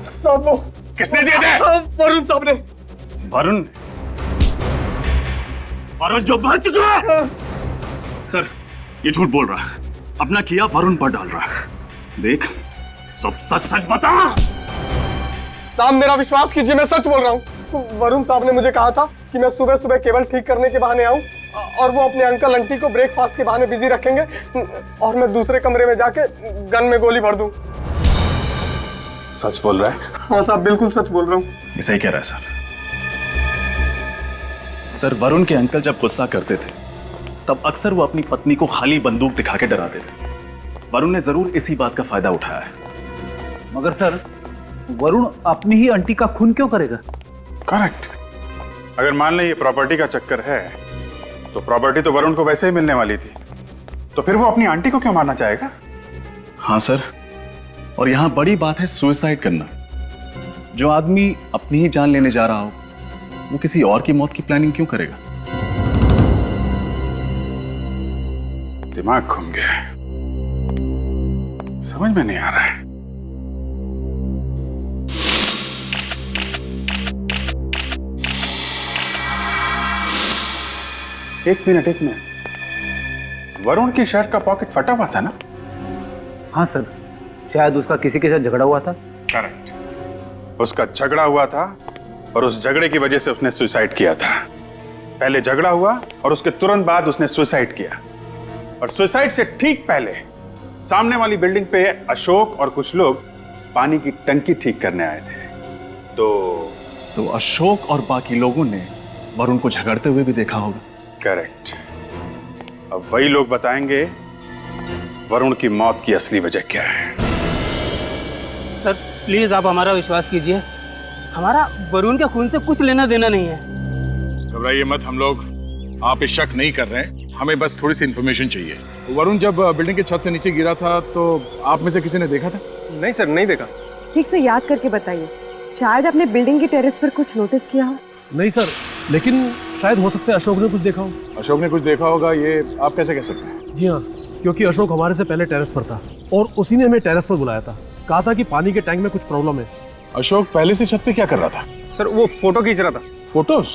साहब वो किसने दिए थे? वरुण साहब ने। वरुण? वरुण जो मर चुका है। सर ये झूठ बोल रहा है, अपना किया वरुण पर डाल रहा है। देख सब सच सच बता। साहब मेरा विश्वास कीजिए, मैं सच बोल रहा हूँ। वरुण साहब ने मुझे कहा था कि मैं सुबह सुबह केबल ठीक करने के बहाने आऊं और वो अपने अंकल आंटी को ब्रेकफास्ट के बहाने बिजी रखेंगे और मैं दूसरे कमरे में जाके गन में गोली भर दूं। सच बोल रहा है? हाँ साहब, बिल्कुल सच बोल रहा हूँ। ये सही कह रहा है सर। सर वरुण के अंकल जब गुस्सा करते थे तब अक्सर वो अपनी पत्नी को खाली बंदूक दिखा के डराते थे। वरुण ने जरूर इसी बात का फायदा उठाया है। मगर सर वरुण अपनी ही आंटी का खून क्यों करेगा? करेक्ट। अगर मान लें ये प्रॉपर्टी का चक्कर है तो प्रॉपर्टी तो वरुण को वैसे ही मिलने वाली थी, तो फिर वो अपनी आंटी को क्यों मारना चाहेगा? हाँ सर, और यहां बड़ी बात है सुसाइड करना। जो आदमी अपनी ही जान लेने जा रहा हो वो किसी और की मौत की प्लानिंग क्यों करेगा? दिमाग घूम गया है, समझ में नहीं आ रहा है। एक मिनट, वरुण की शर्ट का पॉकेट फटा हुआ था ना? हाँ सर, शायद उसका किसी के साथ झगड़ा हुआ था। करेक्ट, उसका झगड़ा हुआ था और उस झगड़े की वजह से उसने सुसाइड किया था। पहले झगड़ा हुआ और उसके तुरंत बाद उसने सुसाइड किया, और सुसाइड से ठीक पहले सामने वाली बिल्डिंग पे अशोक और कुछ लोग पानी की टंकी ठीक करने आए थे। तो अशोक और बाकी लोगों ने वरुण को झगड़ते हुए भी देखा होगा। करेक्ट। अब वही लोग बताएंगे वरुण की मौत की असली वजह क्या है। सर प्लीज आप हमारा विश्वास कीजिए, हमारा वरुण के खून से कुछ लेना देना नहीं है। घबराइए मत, हम लोग आप पे शक नहीं कर रहे हैं, हमें बस थोड़ी सी इंफॉर्मेशन चाहिए। वरुण जब बिल्डिंग के छत से नीचे गिरा था तो आप में से किसी ने देखा था? नहीं सर, नहीं देखा। ठीक से याद करके बताइए, शायद आपने बिल्डिंग की टेरेस पर कुछ नोटिस किया हो। नहीं सर, लेकिन शायद हो सकता है अशोक ने कुछ देखा हो। अशोक ने कुछ देखा होगा, ये आप कैसे कह सकते हैं? जी हाँ, क्योंकि अशोक हमारे से पहले टेरेस पर था और उसी ने हमें टेरेस पर बुलाया था, कहा था कि पानी के टैंक में कुछ प्रॉब्लम है। अशोक पहले से छत पे क्या कर रहा था? सर वो फोटो खींच रहा था। फोटोज?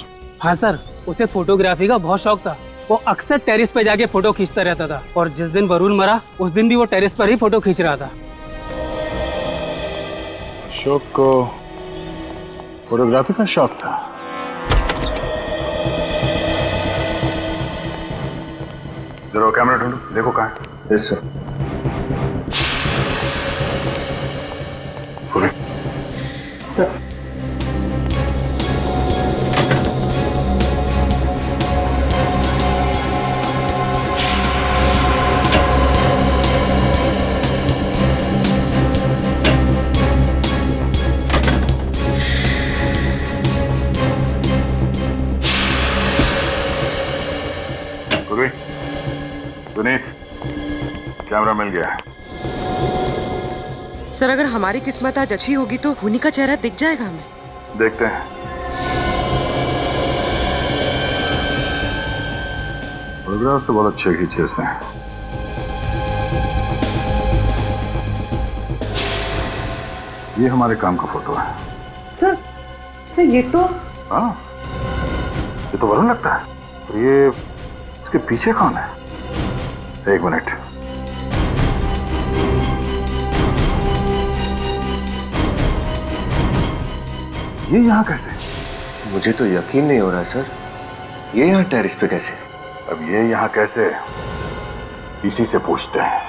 हाँ सर, उसे फोटोग्राफी का बहुत शौक था, वो अक्सर टेरेस पे जाके फोटो खींचता रहता था, और जिस दिन वरुण मरा उस दिन भी वो टेरेस पर ही फोटो खींच रहा था। अशोक को फोटोग्राफी का शौक था। जरा कैमरा ढूंढो, देखो कहाँ है। Yes sir. Sir Suneet, camera मिल गया है। सर अगर हमारी किस्मत आज अच्छी होगी तो खूनी का चेहरा दिख जाएगा हमें। देखते हैं। फोटोग्राफ तो बहुत अच्छे खींचे इसने। ये हमारे काम का फोटो है। सर ये तो हाँ, ये तो वरुण लगता है। और ये इसके पीछे कौन है? एक मिनट। ये यहाँ कैसे? मुझे तो यकीन नहीं हो रहा सर, ये यहाँ टेरेस पे कैसे? अब ये यहाँ कैसे, इसी से पूछते हैं।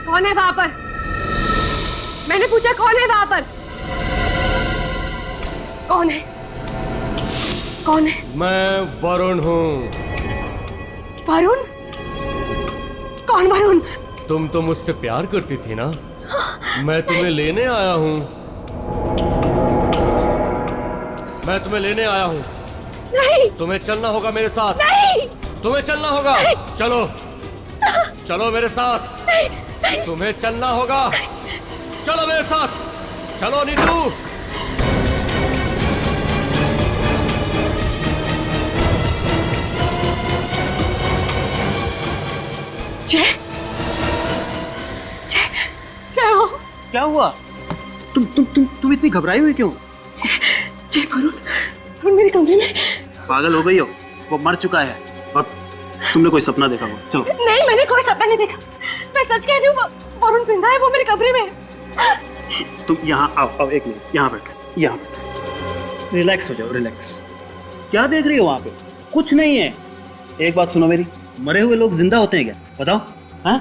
कौन है वहां पर? मैंने पूछा कौन है वहां पर? कौन है? कौन है? मैं वरुण हूँ। वरुण? कौन वरुण? तुम तो मुझसे प्यार करती थी ना, मैं तुम्हें लेने आया हूँ। मैं तुम्हें लेने आया हूँ। नहीं। तुम्हें चलना होगा मेरे साथ। नहीं। तुम्हें चलना होगा। नहीं। चलो चलो मेरे साथ। नहीं। नहीं। तुम्हें चलना होगा। चलो मेरे साथ। चलो नीतू। जय जय जय हो। क्या हुआ? तुम इतनी घबराई हुई क्यों? जय वरुण मेरे कमरे में। पागल हो गई हो? वो मर चुका है और तुमने कोई सपना देखा हो? चलो। नहीं, मैंने कोई सपना नहीं देखा। मैं सच कह रही हूँ, वरुण जिंदा है, वो मेरे कमरे में है। तुम यहाँ आओ एक मिनट, यहाँ बैठो, यहाँ बैठो। रिलैक्स हो जाओ, रिलैक्स। क्या देख रही हो वहाँ पे? कुछ नहीं है। एक बात सुनो मेरी, मरे हुए लोग जिंदा होते हैं क्या? बताओ। हाँ,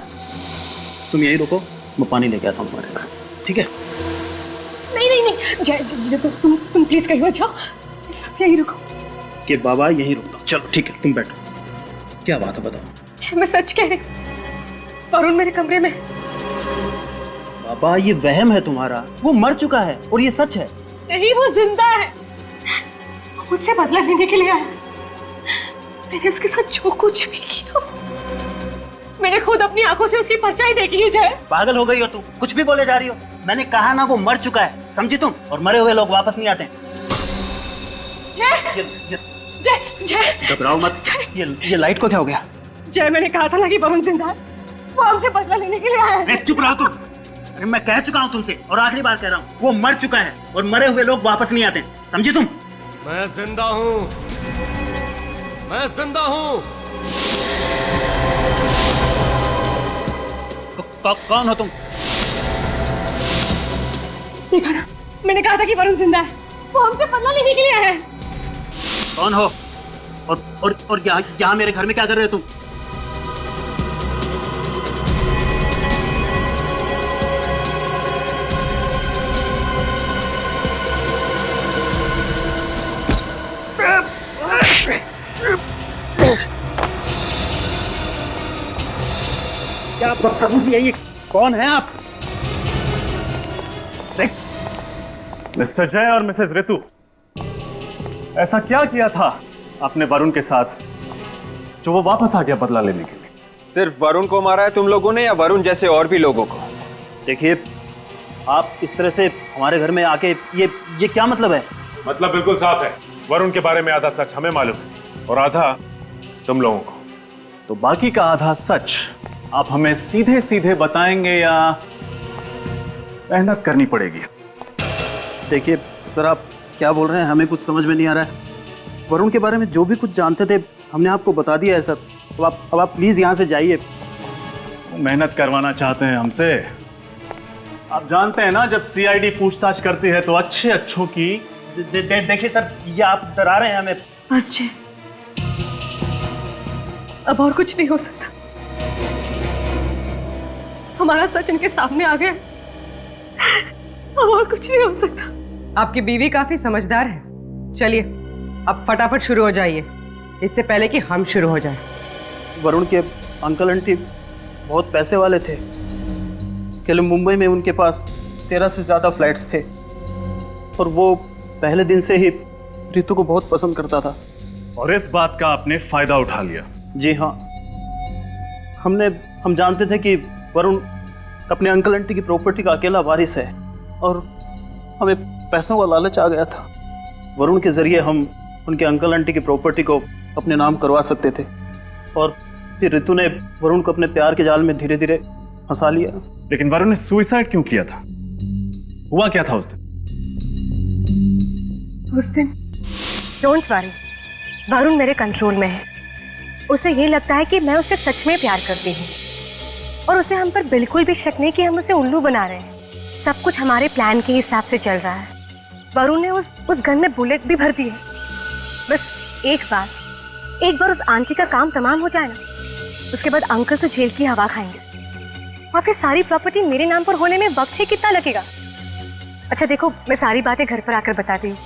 तुम यहीं रुको, मैं पानी लेके आता हूँ तुम्हारे घर, ठीक है? नहीं नहीं नहीं जय, तुम प्लीज कहीं मत जाओ, मेरे साथ यहीं रुको। कि बाबा यहीं रुकना। चलो ठीक है, तुम बैठो। क्या बात है बताओ। जय, मैं सच कह रही हूँ, वरुण मेरे कमरे में। बाबा ये वहम है तुम्हारा, वो मर चुका है और ये सच है। नहीं, वो जिंदा है। वो मुझसे बदला लेने के लिए आया। मैंने उसके साथ जो कुछ भी किया, मैंने खुद अपनी आंखों से उसकी परछाई देखी है। जय, पागल हो गई हो तुम, कुछ भी बोले जा रही हो। मैंने कहा ना वो मर चुका है, समझी तुम? और मरे हुए लोग वापस नहीं आते। जय जय जय, घबराओ मत। ये लाइट को क्या हो गया? जय, मैंने कहा था ना कि वरुण जिंदा है, वो हमसे बदला लेने के लिए आया है। चुप रहो तुम। अरे मैं कह चुका हूँ तुमसे और आखिरी बार कह रहा हूँ, वो मर चुका है और मरे हुए लोग वापस नहीं आते, समझी तुम? मैं जिंदा हूँ, मैं जिंदा हूँ। कौन हो तुम? देखा ना, मैंने कहा था कि वरुण जिंदा है, वो हमसे बदला लेने के लिए आया है। कौन हो? और यहाँ मेरे घर में क्या कर रहे हो तुम? क्या बदतमीजी है ये? कौन है आप? मिस्टर जय और मिसेस ऋतु, ऐसा क्या किया था आपने वरुण के साथ जो वो वापस आ गया बदला लेने के लिए? सिर्फ वरुण को मारा है तुम लोगों ने या वरुण जैसे और भी लोगों को? देखिए, आप इस तरह से हमारे घर में आके ये क्या मतलब है? मतलब बिल्कुल साफ है, वरुण के बारे में आधा सच हमें मालूम है और आधा तुम लोगों को। तो बाकी का आधा सच आप हमें सीधे सीधे बताएंगे या मेहनत करनी पड़ेगी? देखिए सर, आप क्या बोल रहे हैं, हमें कुछ समझ में नहीं आ रहा है। वरुण के बारे में जो भी कुछ जानते थे हमने आपको बता दिया है सर। अब आप प्लीज यहाँ से जाइए। मेहनत करवाना चाहते हैं हमसे? आप जानते हैं ना, जब सीआईडी पूछताछ करती है तो अच्छे अच्छों की देखिए सर, ये आप डरा रहे हैं हमें। बस जय, अब और कुछ नहीं हो सकता। हमारा सच इनके सामने आ गया, अब और कुछ नहीं हो सकता। आपकी बीवी काफी समझदार है। चलिए अब फटाफट शुरू हो जाइए, इससे पहले कि हम शुरू हो जाएं। वरुण के अंकल आंटी बहुत पैसे वाले थे। कल मुंबई में उनके पास 13 से ज़्यादा फ्लैट्स थे और वो पहले दिन से ही रितु को बहुत पसंद करता था। और इस बात का आपने फायदा उठा लिया? जी हाँ, हम जानते थे कि वरुण अपने अंकल आंटी की प्रॉपर्टी का अकेला वारिस है और हमें पैसों का लालच आ गया था। वरुण के जरिए हम उनके अंकल आंटी की प्रॉपर्टी को अपने नाम करवा सकते थे और फिर रितु ने वरुण को अपने प्यार के जाल में धीरे धीरे फंसा लिया। लेकिन वरुण ने सुसाइड क्यों किया था? हुआ क्या था उस दिन? उस दिन डोंट वरी, वरुण मेरे कंट्रोल में है। उसे ये लगता है कि मैं उसे सच में प्यार करती हूँ और उसे हम पर बिल्कुल भी शक नहीं कि हम उसे उल्लू बना रहे हैं। सब कुछ हमारे प्लान के हिसाब से चल रहा है। वरुण ने उस गन में बुलेट भी भर दी है। बस एक बार उस आंटी का काम तमाम हो जाए ना, उसके बाद अंकल तो जेल की हवा खाएंगे और फिर सारी प्रॉपर्टी मेरे नाम पर होने में वक्त ही कितना लगेगा। अच्छा देखो, मैं सारी बातें घर पर आकर बताती हूँ,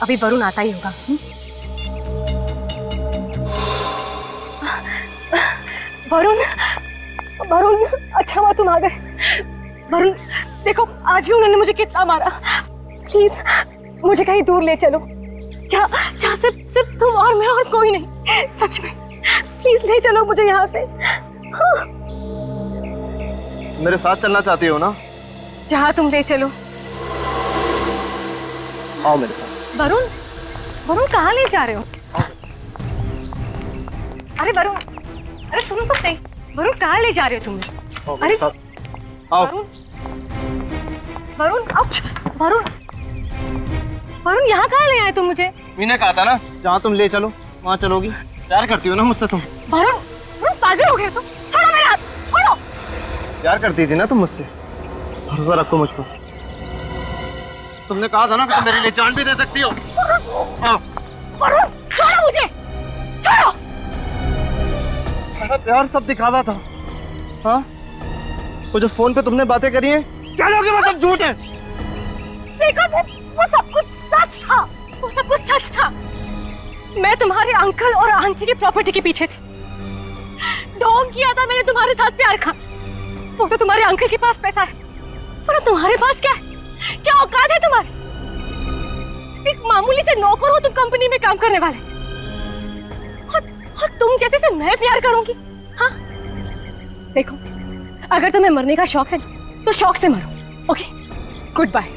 अभी वरुण आता ही होगा। वरुण, अच्छा हुआ तुम आ गए। वरुण देखो, आज भी उन्होंने मुझे कितना मारा। प्लीज मुझे कहीं दूर ले चलो, जहाँ सिर्फ तुम और मैं और कोई नहीं। सच में प्लीज ले चलो मुझे यहाँ से। हाँ। मेरे साथ चलना चाहती हो ना? जहाँ तुम ले चलो। आओ मेरे साथ। वरुण कहाँ ले जा रहे हो? अरे वरुण, अरे सुनो तो सही, वरुण कहाँ ले जा रहे हो तुम मुझे? अरे आओ। वरुण यहाँ कहाँ ले आए तुम मुझे? मैंने कहा था ना, जहाँ तुम ले चलो वहाँ चलोगी। प्यार करती हो ना मुझसे तुम? वरुण पागल हो गए तुम? छोड़ो मेरा हाथ, छोड़ो। प्यार करती थी ना तुम मुझसे? भरोसा रखो मुझ पर। तुमने कहा था ना कि तुम मेरे लिए जान भी दे सकती हो। वरुण छोड़ो मुझे, छोड़ो। मेरा प्यार सब दिखावा था। हाँ, वो जो फोन पे तुमने बातें करी हैं, क्या लोगे वो सब झूठ है। देखो वो सब कुछ सच था, वो सब कुछ सच था। मैं तुम्हारे अंकल और आंटी की प्रॉपर्टी के पीछे थी। ढोंग किया था मैंने तुम्हारे साथ प्यार का। वो तो तुम्हारे अंकल के पास पैसा है, पर तुम्हारे पास क्या है? क्या औकात है तुम्हारी? एक मामूली से नौकर हो तुम कंपनी में काम करने वाले, और तुम जैसे से मैं प्यार करूंगी? हाँ देखो, अगर तुम्हें मरने का शौक है ना, तो शौक से मरो। Okay, good bye.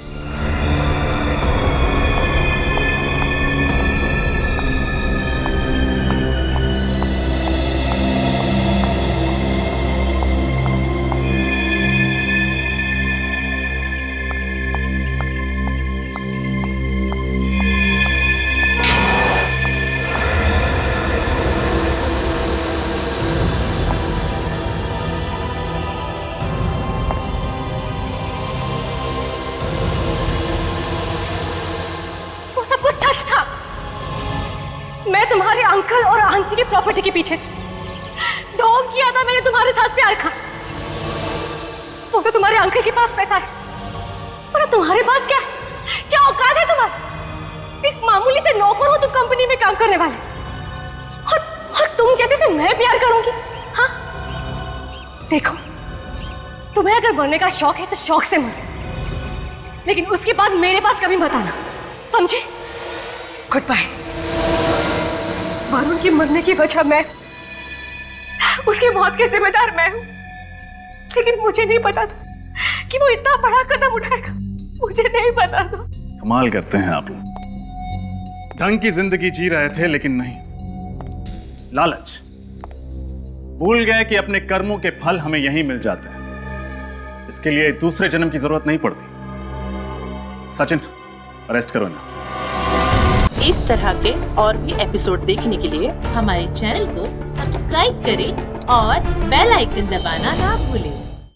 मैं तुम्हारे अंकल और आंटी की प्रॉपर्टी के पीछे थी। ढोंग किया था मैंने तुम्हारे साथ प्यार का। वो तो तुम्हारे अंकल के पास पैसा है, पर तुम्हारे पास क्या है? क्या औकात है तुम्हारी? एक मामूली से नौकर हो तुम कंपनी में काम करने वाले, और तुम जैसे से मैं प्यार करूंगी? हाँ देखो, तुम्हें अगर मरने का शौक है तो शौक से मरो, लेकिन उसके बाद मेरे पास कभी मत आना, समझे? Good bye. वरुण की मरने की वजह मैं, उसकी मौत के जिम्मेदार मैं हूं, लेकिन मुझे नहीं पता था कि वो इतना बड़ा कदम उठाएगा। मुझे नहीं पता था। कमाल करते हैं आप लोग। ढंग की जिंदगी जी रहे थे, लेकिन नहीं, लालच। भूल गए कि अपने कर्मों के फल हमें यहीं मिल जाते हैं। इसके लिए दूसरे जन्म की जरूरत नहीं पड़ती। सचिन, अरेस्ट करो ना। इस तरह के और भी एपिसोड देखने के लिए हमारे चैनल को सब्सक्राइब करें और बेल आइकन दबाना ना भूलें।